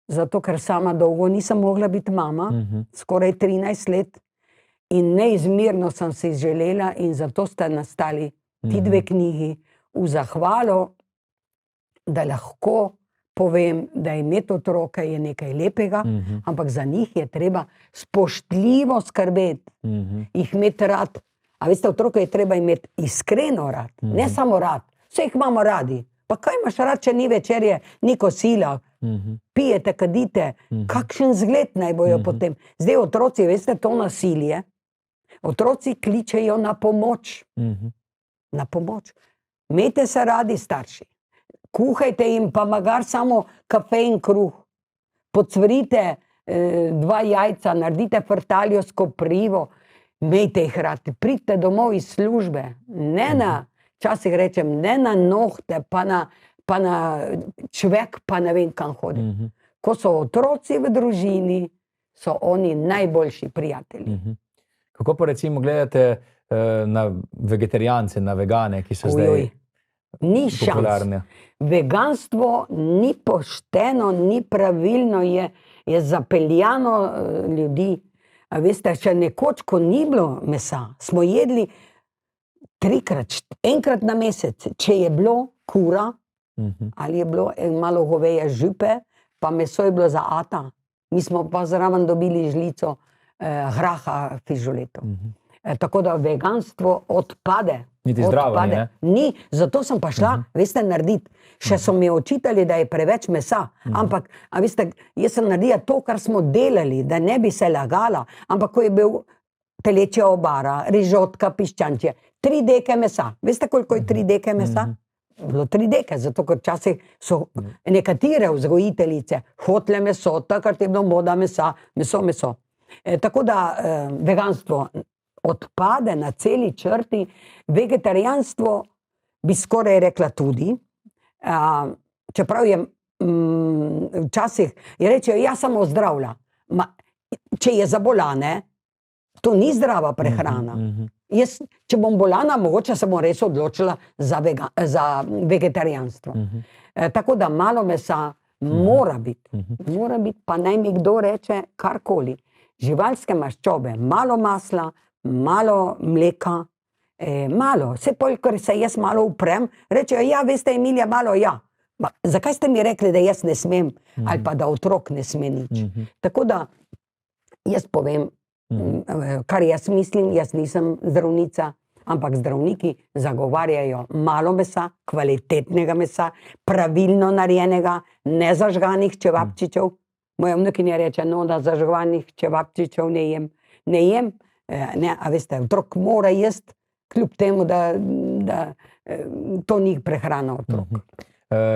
zato ker sama dolgo nisem mogla biti mama, skoraj 13 let in neizmerno sem si želela in zato sta nastali ti 2 knjigi v zahvalo, da lahko povem, da imeti otroke je nekaj lepega, ampak za njih je treba spoštljivo skrbeti, jih imeti rad. A veste, otroke je treba imeti iskreno rad, ne samo rad. Vse jih imamo radi. Pa kaj imaš rad, če ni večerje, ni kosila, pijete, kadite, kakšen zgled naj bojo potem. Zdaj otroci, veste, to nasilje, otroci kličejo na pomoč. Na pomoč. Imejte se radi, starši. Kuhajte jim pa magar samo kafe in kruh. Pocvrite 2 jajca, naredite frtaljo s koprivo, imejte jih radi. Pridite domov iz službe, včasih rečem, ne na nohte, pa na čvek, pa ne vem, kam hoditi. Ko so otroci v družini, so oni najboljši prijatelji. Kako pa recimo gledate na vegetarijance, na vegane, ki so zdaj ni popularne? Veganstvo ni pošteno, ni pravilno, je zapeljano ljudi. A veste, še nekoč, ko ni bilo mesa, smo jedli 3-krat, enkrat na mesec, če je bilo kura, ali je bilo malo goveje župe, pa meso je bilo za ata. Mi smo pa zraven dobili žlico graha fižoletov. Tako da veganstvo odpade. Niti zdravo ni, ne? Ni, zato sem pa šla, veste, narediti. Še so mi očitali, da je preveč mesa, ampak, a veste, jaz sem naredila to, kar smo delali, da ne bi se lagala, ampak ko je bil telečja obara, rižotka, piščančje, 3 deke mesa. Veste, koliko je 3 deke mesa? Bilo 3 deke, zato ker včasih so nekatere vzgojiteljice hotele meso, takrat je bilo moda mesa, meso. Tako da veganstvo odpade na celi črti, vegetarijanstvo bi skoraj rekla tudi, čeprav je včasih, rečejo, ja sem ozdravila. Če je za bolane, to ni zdrava prehrana. Jaz, če bom bolana, mogoče se bom res odločila za vegetarijanstvo. Tako da malo mesa mora biti. Mora biti, pa naj mi kdo reče karkoli. Živalske maščobe, malo masla, malo mleka, malo. Vse pol, ker se jaz malo uprem, rečejo, ja, veste, Emilija, malo, ja. Zakaj ste mi rekli, da jaz ne smem, ali pa da otrok ne sme nič? Tako da, jaz povem, kar jaz mislim, jaz nisem zdravnica, ampak zdravniki zagovarjajo malo mesa, kvalitetnega mesa, pravilno narejenega, nezažganih čevapčičev. Moja vnukinja reče, no, da zažganih čevapčičev ne jem. Ne jem, a veste, otrok mora jesti, kljub temu, da to ni prehrana otrok.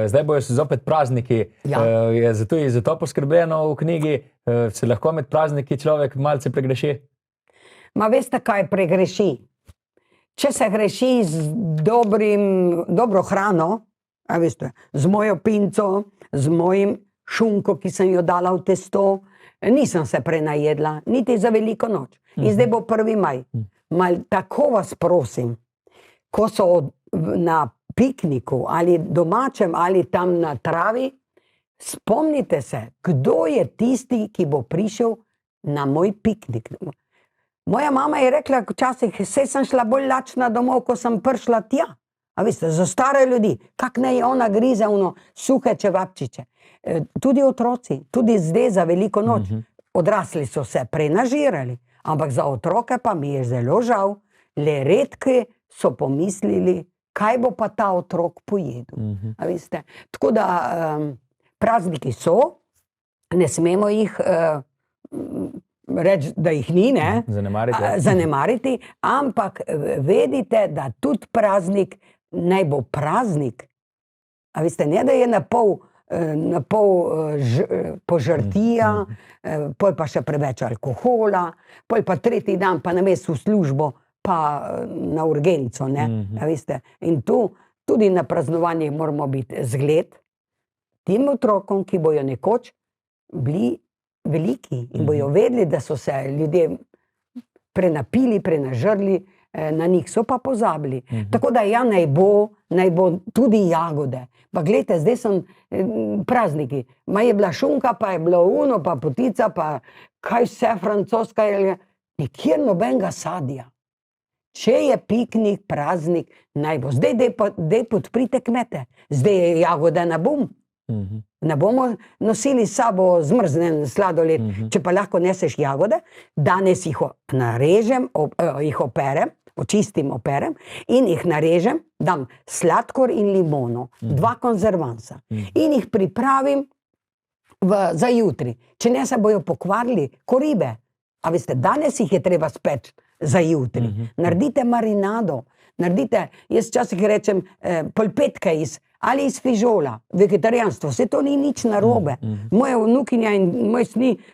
Zdaj bojo zopet prazniki. Je zato poskrbljeno v knjigi, se lahko med prazniki človek malce pregreši? Ma veste, kaj pregreši? Če se greši z dobro hrano, a veste, z mojo pinco, z mojim šunko, ki sem jo dala v testo, nisem se prenajedla, niti za veliko noč. In zdaj bo 1. maj. Tako vas prosim, ko so na pikniku ali domačem ali tam na travi, spomnite se, kdo je tisti, ki bo prišel na moj piknik. Moja mama je rekla včasih, saj sem šla bolj lačna domov, ko sem prišla tja. A veste, za stare ljudi, kak naj ona grize suhe čevapčiče. Tudi otroci, tudi zdaj za veliko noč. Odrasli so se prenažirali, ampak za otroke pa mi je zelo žal, le redki so pomislili, kaj bo pa ta otrok pojedel. A veste, tako da prazniki so, ne smemo jih reči, da jih ni, ne? Zanemariti, ampak vedite, da tudi praznik naj bo praznik. A veste, ne da je na pol požrtija, pol pa še preveč alkohola, pol pa 3. dan pa namesto v službo, pa na urgenco, ne? A veste, in tu tudi na praznovanjih moramo biti zgled tem otrokom, ki bojo nekoč bili veliki in bojo vedeli, da so se ljudje prenapili, prenažrli, na njih so pa pozabili. Tako da ja, naj bo tudi jagode. Pa gledajte, zdaj sem prazniki. Ma je bila šunka, pa je bilo uno, pa potica, pa kaj vse francoska je. Nikjer nobenega sadja. če je piknik, praznik, naj bo. Zdaj, dej podprite kmete. Zdaj je jagode ne bom. Ne bomo nosili s sabo zmrznen sladoled, če pa lahko neseš jagode. Danes jih narežem, jih operem, očistim, operem in jih narežem, dam sladkor in limono, 2 konzervansa in jih pripravim za jutri. Če ne, se bojo pokvarili, ko ribe. A veste, danes jih je treba speči za jutri. Naredite marinado, jaz včasih rečem, polpetke ali iz fižola, vegetarijanstvo, vse to ni nič narobe. Moja vnukinja in moj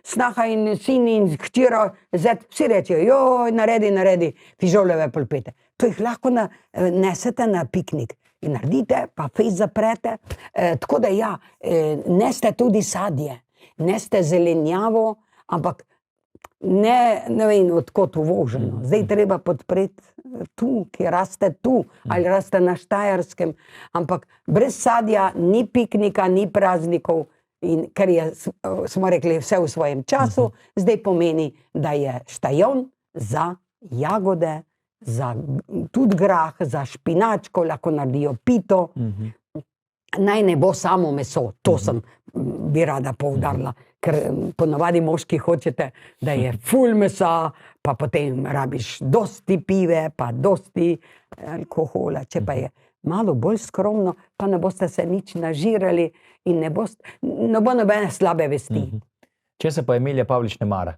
snaha in sin in hčera, vsi rečejo, joj, naredi fižolove polpete. To jih lahko nesete na piknik in naredite, pa fejst zaprete. Tako da ja, neste tudi sadje, neste zelenjavo, ampak ne vem, odkot uvoženo. Zdaj treba podpreti tu, ki raste tu, ali raste na Štajerskem, ampak brez sadja ni piknika, ni praznikov, in ker je, smo rekli, vse v svojem času, zdaj pomeni, da je štajon za jagode, za tudi grah, za špinačko, lahko naredijo pito. Naj ne bo samo meso, to bi rada poudarila, ker ponavadi moški hočete, da je ful mesa, pa potem rabiš dosti pive, pa dosti alkohola. Če pa je malo bolj skromno, pa ne boste se nič nažirali in ne bo nobene slabe vesti. Če se pa Emilija Pavlič ne mara?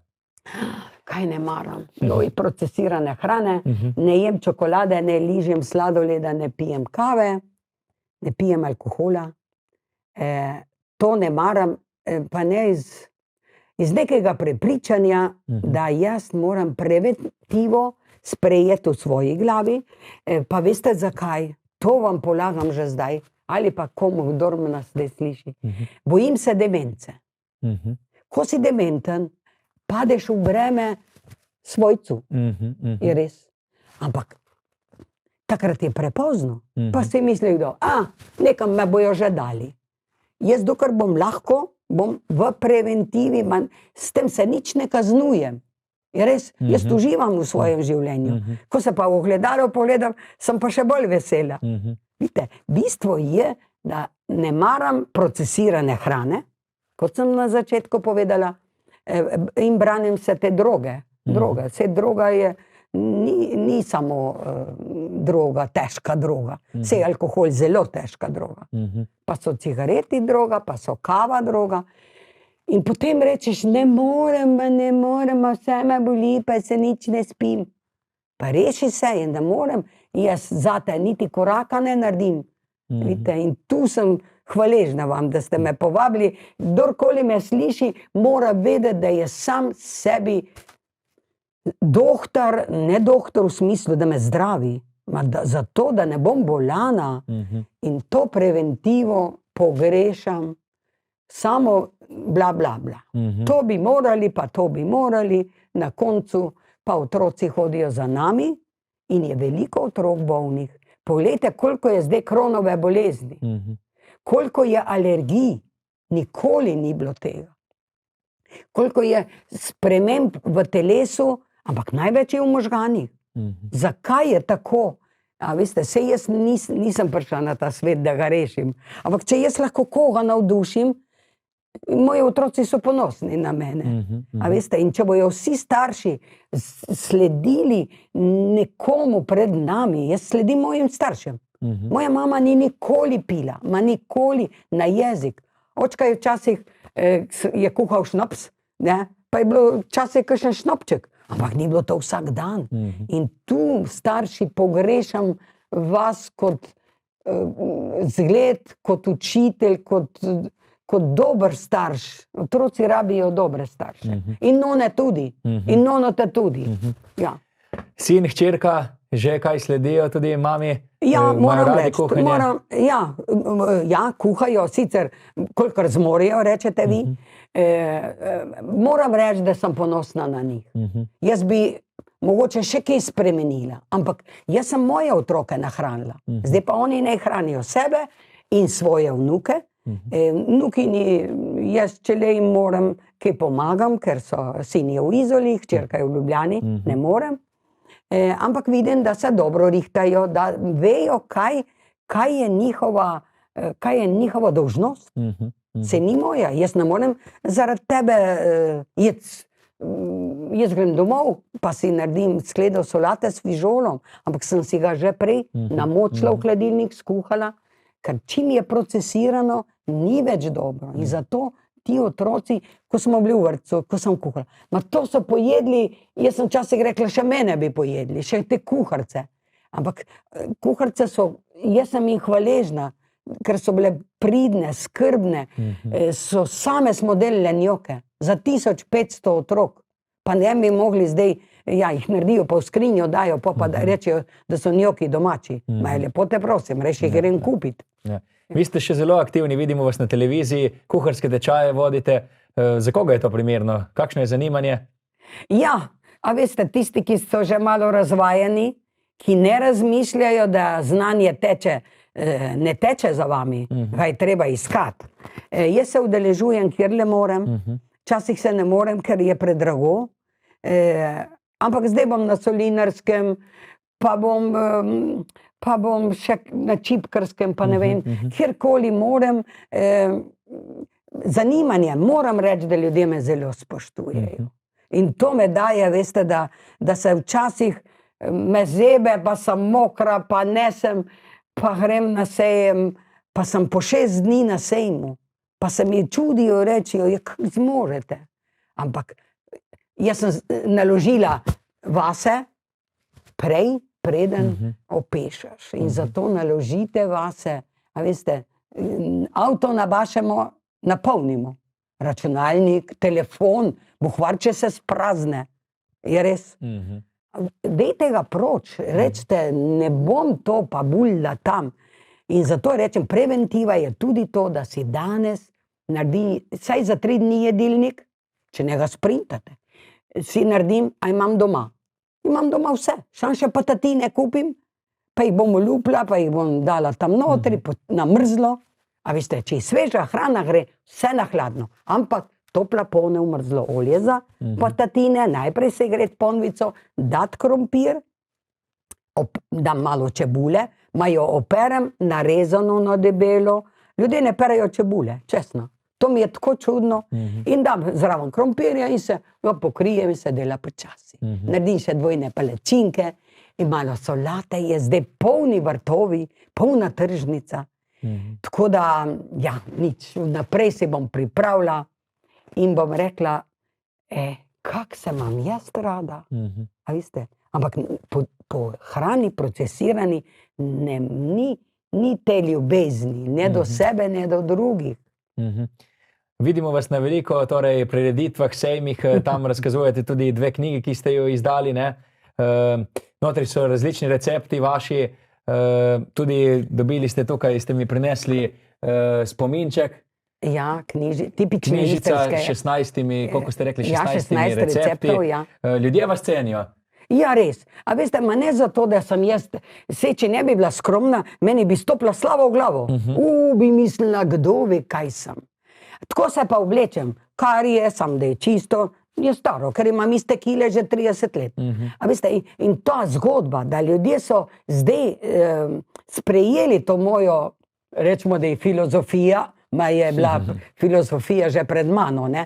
Kaj ne maram? Procesirane hrane, ne jem čokolade, ne ližem sladoleda, ne pijem kave, ne pijem alkohola. To ne maram, pa ne iz nekega prepričanja, da jaz moram preventivo sprejeti v svoji glavi. Pa veste zakaj? To vam polagam že zdaj, ali pa komu, kdor me nas zdaj sliši. Bojim se demence. Ko si dementen, padeš v breme svojcu. Je res. Ampak takrat je prepozno. Pa si mislijo, da nekam me bojo že dali. Jaz, dokler bom lahko, bom v preventivi, s tem se nič ne kaznujem. Je res, jaz uživam v svojem življenju. Ko se pa v ogledalo pogledam, sem pa še bolj vesela. Vidite, bistvo je, da ne maram procesirane hrane, kot sem na začetku povedala, in branim se te droge. Vse droga ni samo droga, težka droga. Vse je alkohol zelo težka droga. Pa so cigareti droga, pa so kava droga. In potem rečeš, ne morem, vse me boli, pa se nič ne spim. Pa reši se in ne morem, jaz zate niti koraka ne naredim. Vidite, in tu sem hvaležna vam, da ste me povabili. Kdorkoli me sliši, mora vedeti, da je sam sebi doktor, ne doktor v smislu, da me zdravi, zato, da ne bom bolana. In to preventivo pogrešam, samo bla, bla, bla. To bi morali, pa to bi morali, na koncu pa otroci hodijo za nami in je veliko otrok bolnih. Poglejte, koliko je zdaj Kronove bolezni, koliko je alergij, nikoli ni bilo tega. Koliko je sprememb v telesu, ampak največ je v možganih. Zakaj je tako? A veste, saj jaz nisem prišla na ta svet, da ga rešim. Ampak če jaz lahko koga navdušim, moji otroci so ponosni na mene. A veste, in če bojo vsi starši sledili nekomu pred nami, jaz sledim mojim staršem. Moja mama ni nikoli pila, nikoli na jezik. Očka je včasih je kuhal šnops, pa je bilo včasih kakšen šnopček, ampak ni bilo to vsak dan. In tu, starši, pogrešam vas kot zgled, kot učitelj, kot dober starš. Otroci rabijo dobre starše. In none tudi. In nonote tudi. Ja. Sin, hčerka, že kaj sledijo tudi mami? Ja, moram reči. Ja, kuhajo, sicer kolikor zmorejo, rečete vi. Moram reči, da sem ponosna na njih. Jaz bi mogoče še kaj spremenila, ampak jaz sem moje otroke nahranila. Zdaj pa oni naj hranijo sebe in svoje vnuke. Vnukini, jaz če le jim moram, kaj pomagam, ker so sin je v Izoli, hčerka je v Ljubljani, ne morem. ampak vidim, da se dobro rihtajo, da vejo, kaj je njihova dolžnost. Se ni moja, jaz ne morem zaradi tebe jaz grem domov, pa si naredim skledo solate s fižolom, ampak sem si ga že prej namočila v hladilnik, skuhala, ker čim je procesirano, ni več dobro. In zato ti otroci, ko smo bili v vrtcu, ko sem kuhala, to so pojedli, jaz sem včasih rekla, še mene bi pojedli, še te kuharice. Ampak kuharice jaz sem jim hvaležna, ker so bile pridne, skrbne, smo delile njoke za 1500 otrok, pa ne bi mogli zdaj, jih naredijo, pa v skrinjo dajo, pa da rečejo, da so njoki domači. Lepo te prosim, reči, grem kupiti. Vi ste še zelo aktivni, vidimo vas na televiziji, kuharske tečaje vodite. Za koga je to primerno? Kakšno je zanimanje? Ja, a veste, tisti, ki so že malo razvajeni, ki ne razmišljajo, da znanje ne teče za vami, ga je treba iskati. Jaz se udeležujem, kjer le morem, včasih se ne morem, ker je predrago, ampak zdaj bom na Solinarskem, pa bom še na Čipkarskem, pa ne vem, kjerkoli morem. Zanimanje, moram reči, da ljudje me zelo spoštujejo. In to me daje, veste, da se včasih me zebe, pa sem mokra, pa nesem, pa grem na sejem, pa sem po 6 dni na sejmu, pa se mi čudijo, rečijo, kako zmožete. Ampak jaz sem naložila vase prej, preden opešaš. In zato naložite vase, a veste, avto napolnimo, računalnik, telefon, buhvar, če se sprazne. Je res? Dejte ga proč, rečete, ne bom to pa buljila tam. In zato rečem, preventiva je tudi to, da si danes naredi, saj za 3 dni jedilnik, če ne ga sprintate, si naredim, a imam doma. Imam doma vse, sam še patatine kupim, pa jih bom olupila, pa jih bom dala tam notri, na mrzlo. A veste, če je sveža hrana, gre vse na hladno. Ampak topla polne v mrzlo olje za patatine, najprej se gre ponvico, dat krompir, dam malo čebule, jo operem, narezano na debelo. Ljudje ne perejo čebule, čestno. To mi je tako čudno. In dam zraven krompirja in se pokrijem in se dela počasi. Naredim še dvojne palečinke in malo solate, je zdaj polni vrtovi, polna tržnica. Tako da, ja, nič, naprej si bom pripravila in bom rekla, kak se imam jaz rada. A veste, ampak po hrani procesirani ni te ljubezni, ne do sebe, ne do drugih. Vidimo vas na veliko prireditvah, sejmih, tam razkazujete tudi 2 knjigi, ki ste jo izdali, ne? Notri so različni recepti vaši, tudi dobili ste tukaj, ste mi prinesli spominček. Ja, tipične knjižica s 16, koliko ste rekli, 16 recepti. Ljudje vas cenijo. Ja, res. A veste, ne zato, da sem jaz, če ne bi bila skromna, meni bi stopila slava v glavo. Bi mislila, kdo ve, kaj sem. Tako se pa oblečem, kar je, sam da je čisto, je staro, ker imam iste kile že 30 let. A veste, in ta zgodba, da ljudje so zdaj sprejeli to mojo, rečemo, da je filozofija, je bila filozofija že pred mano, ne?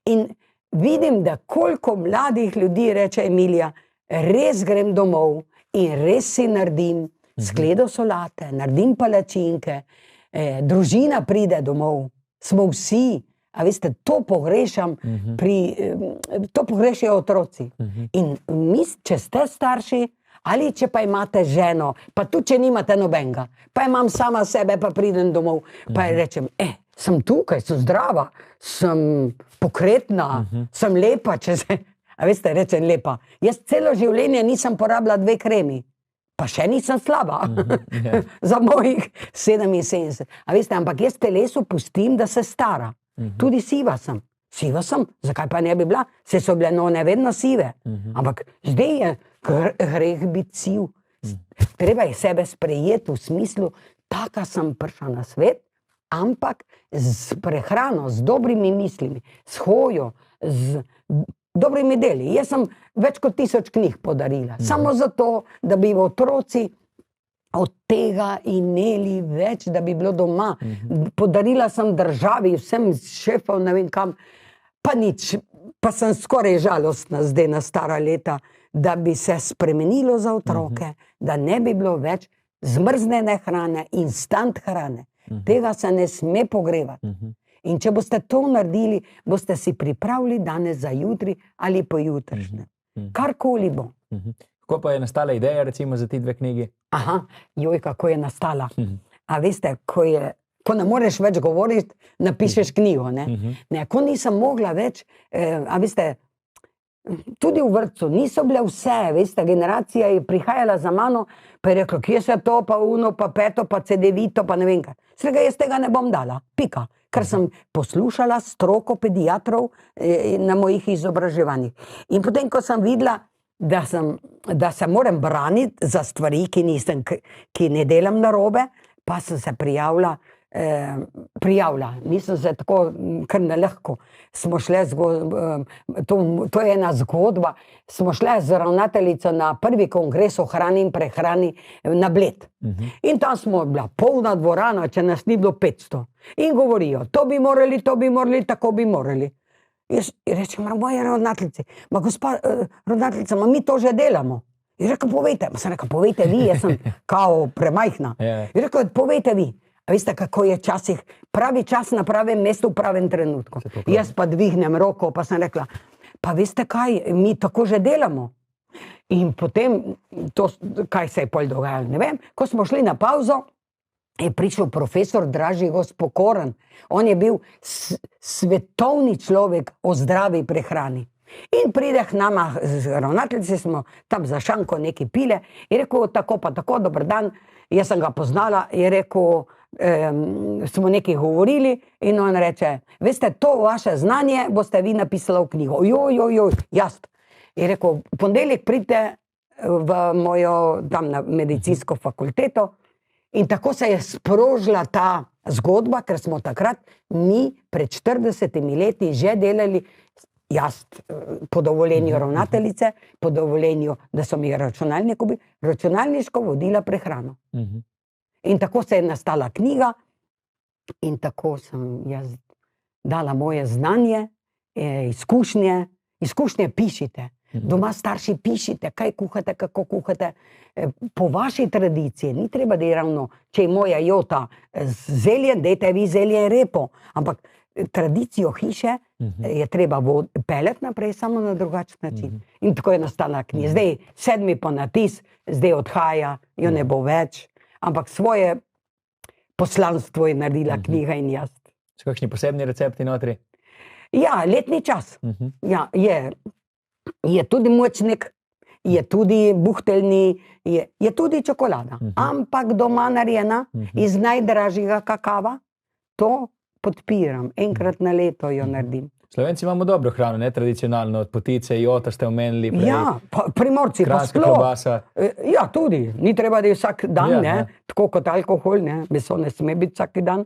In vidim, da koliko mladih ljudi reče, Emilija, res grem domov in res si naredim skledo solate, naredim palačinke, družina pride domov, smo vsi, a veste, to pogrešam, to pogrešajo otroci. In če ste starši, ali če pa imate ženo, pa tudi če nimate nobenega, pa imam sama sebe, pa pridem domov, pa rečem, sem tukaj, sem zdrava, sem pokretna, sem lepa, a veste, rečem lepa. Jaz celo življenje nisem porabila 2 kremi, pa še nisem slaba, za mojih 77. A veste, ampak jaz telesu pustim, da se stara. Tudi siva sem. Siva sem, zakaj pa ne bi bila? Se so bile none vedno sive. Ampak zdaj je greh biti siv. Treba je sebe sprejeti v smislu, taka sem prišla na svet, ampak z prehrano, z dobrimi mislimi, s hojo, z dobrimi deli. Jaz sem več kot 1000 knjig podarila. Samo zato, da bi otroci od tega imeli več, da bi bilo doma. Podarila sem državi, vsem šefov, ne vem kam, pa nič. Pa sem skoraj žalostna zdaj na stara leta, da bi se spremenilo za otroke, da ne bi bilo več zmrznjene hrane, instant hrane. Tega se ne sme pogrevati. In če boste to naredili, boste si pripravili danes za jutri ali pojutrišnje. Karkoli bo. Kako pa je nastala ideja recimo za ti 2 knjigi? Aha, joj, kako je nastala. A veste, ko ne moreš več govoriti, napišeš knjigo, ne? Ne, ko nisem mogla več, a veste, tudi v vrtcu niso bile vse, veste, generacija je prihajala za mano, pa je rekla, kje se to, pa uno, pa peto, pa CD-vito, pa ne vem kaj. Svega jaz tega ne bom dala, pika. Ker sem poslušala stroko pediatrov na mojih izobraževanjih. In potem, ko sem videla, da se moram braniti za stvari, ki ne delam narobe, pa sem se prijavila, nisem se tako kar nalahko. Smo šle, to je ena zgodba, smo šle z ravnateljico na prvi kongres o hrani in prehrani na Bled. In tam smo bila polna dvorana, če nas ni bilo 500. In govorijo, to bi morali, tako bi morali. Jaz rečem, moja ravnateljica, gospa ravnateljica, mi to že delamo. Je rekel, povejte. Sem rekel, povejte vi, jaz sem kao premajhna. Je rekel, povejte vi. A veste, kako je časih pravi čas na pravem mestu v pravem trenutku. Jaz pa dvignem roko, pa sem rekla, pa veste kaj, mi tako že delamo. In potem, kaj se je pol dogajalo, ne vem, ko smo šli na pauzo, je prišel profesor Dražigos Pokoran. On je bil svetovni človek o zdravi prehrani. In pride k nama, z ravnateljici smo tam za šanko nekaj pile, je rekel, tako pa tako, dober dan, jaz sem ga poznala, je rekel, smo nekaj govorili in on reče, veste, to vaše znanje boste vi napisala v knjigo. Jaz. Je rekel, v ponedeljek pridite v mojo tam na medicinsko fakulteto. In tako se je sprožila ta zgodba, ker smo takrat mi pred 40 leti že delali, jaz po dovoljenju ravnateljice, po dovoljenju, da so mi računalniško vodila prehrano. In tako se je nastala knjiga in tako sem jaz dala moje znanje, izkušnje pišite. Doma starši pišite, kaj kuhate, kako kuhate. Po vaši tradiciji, ni treba, da je ravno, če je moja jota z zeljem, dajte vi zelje in repo. Ampak tradicijo hiše je treba peljati naprej, samo na drugačen način. In tako je nastala knjiga. Zdaj 7. ponatis, zdaj odhaja, jo ne bo več. Ampak svoje poslanstvo je naredila knjiga in jaz. So kakšni posebni recepti notri? Ja, letni čas. Ja, je tudi močnik, je tudi buhteljni, je tudi čokolada. Ampak doma narejena iz najdražjega kakava, to podpiram. Enkrat na leto jo naredim. Slovenci imamo dobro hrano, ne tradicionalno, od potice, jota ste omenili prej. Ja, Primorci pa Kranjska sploh. klobasa. Ja, tudi. Ni treba, da je vsak dan, ne? Tako kot alkohol, ne? Meso ne sme biti vsak dan.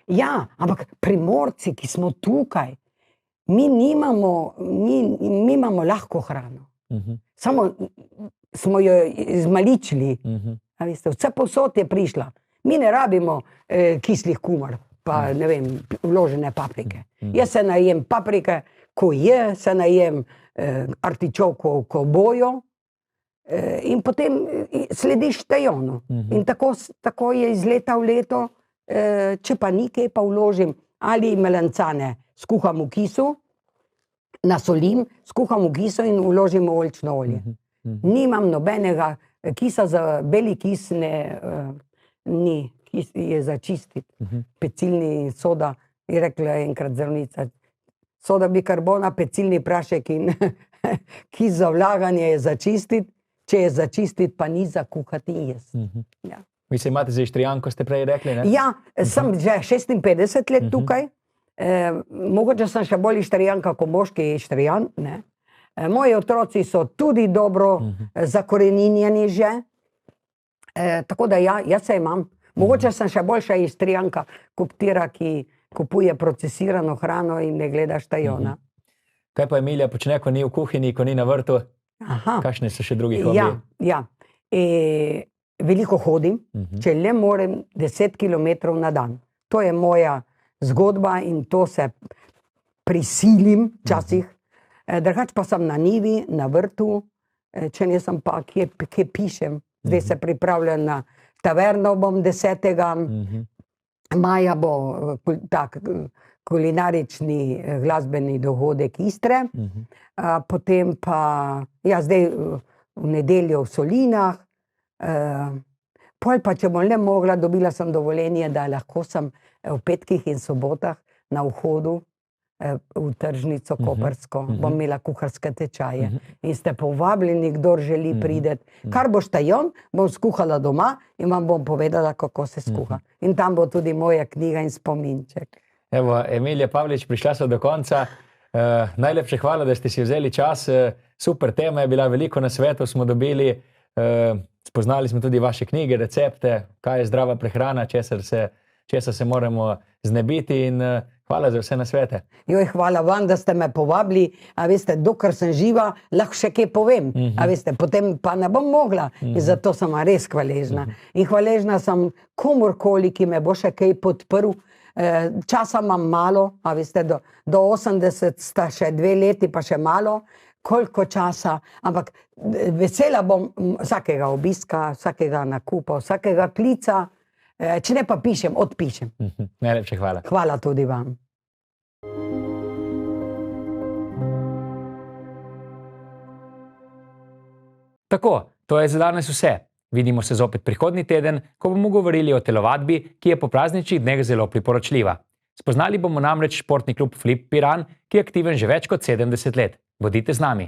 Ja, ampak Primorci, ki smo tukaj, mi imamo lahko hrano. Samo smo jo izmaličili. Vse povsod je prišla. Mi ne rabimo kislih kumar, pa ne vem, vložene paprike. Jaz se najem paprike, ko se najem artičokov, ko bojo, in potem slediš tajonu. In tako je iz leta v leto, če pa nikaj, pa vložim ali melancane, skuham v kisu, nasolim, skuham v kisu in vložim v oljčno olje. Nimam nobenega kisa, za beli kis ni, kis je za čistiti. Pecilni soda, je rekla enkrat zdravnica, soda bikarbona, pecilni prašek in kis za vlaganje je za čistiti, če je za čistiti, pa ni za kuhati in jesti. Vi se imate za Istrijanko, ste prej rekli, ne? Ja, sem že 56 let tukaj. Mogoče sem še bolj Istrijanka, kot moški Istrijan, ne. Moji otroci so tudi dobro zakoreninjeni že, tako da ja, jaz se imam. Mogoče sem še boljša Istrijanka, kot tira, ki kupuje procesirano hrano in ne gleda štajona. Kaj pa Emilija počne, ko ni v kuhinji, ko ni na vrtu? Aha. Kakšne so še drugi hobiji? Ja. Veliko hodim, če le morem 10 km na dan. To je moja zgodba in to se prisilim včasih. Drugače pa sem na njivi, na vrtu, če nisem pa, kje pišem. Zdaj se pripravljam na taverno, bom 10. maja bo tak kulinarični glasbeni dogodek Istre. Potem pa, ja, zdaj v nedeljo v Solinah. Pol pa, če bom le mogla, dobila sem dovoljenje, da lahko sem v petkih in sobotah na vhodu v tržnico Koprsko. Bom imela kuharske tečaje. In ste povabljeni, kdor želi prideti. Kar boš tajon, bom skuhala doma in vam bom povedala, kako se skuha. In tam bo tudi moja knjiga in spominček. Evo, Emilija Pavlič, prišla so do konca. Najlepše hvala, da ste si vzeli čas. Super tema je bila, veliko nasvetov smo dobili. Spoznali smo tudi vaše knjige, recepte, kaj je zdrava prehrana, česa se moramo znebiti in hvala za vse nasvete. Joj, hvala vam, da ste me povabili. A veste, dokler sem živa, lahko še kaj povem. A veste, potem pa ne bom mogla. In zato sem res hvaležna. In hvaležna sem komorkoli, ki me bo še kaj podprl. Časa imam malo, a veste, do 80 sta še 2 leti, pa še malo. Koliko časa, ampak vesela bom vsakega obiska, vsakega nakupa, vsakega klica, če ne pa pišem, odpišem. Najlepše hvala. Hvala tudi vam. Tako, to je za danes vse. Vidimo se zopet prihodnji teden, ko bomo govorili o telovadbi, ki je po prazničnih dneh zelo priporočljiva. Spoznali bomo namreč športni klub Flip Piran, ki je aktiven že več kot 70 let. Bodite z nami.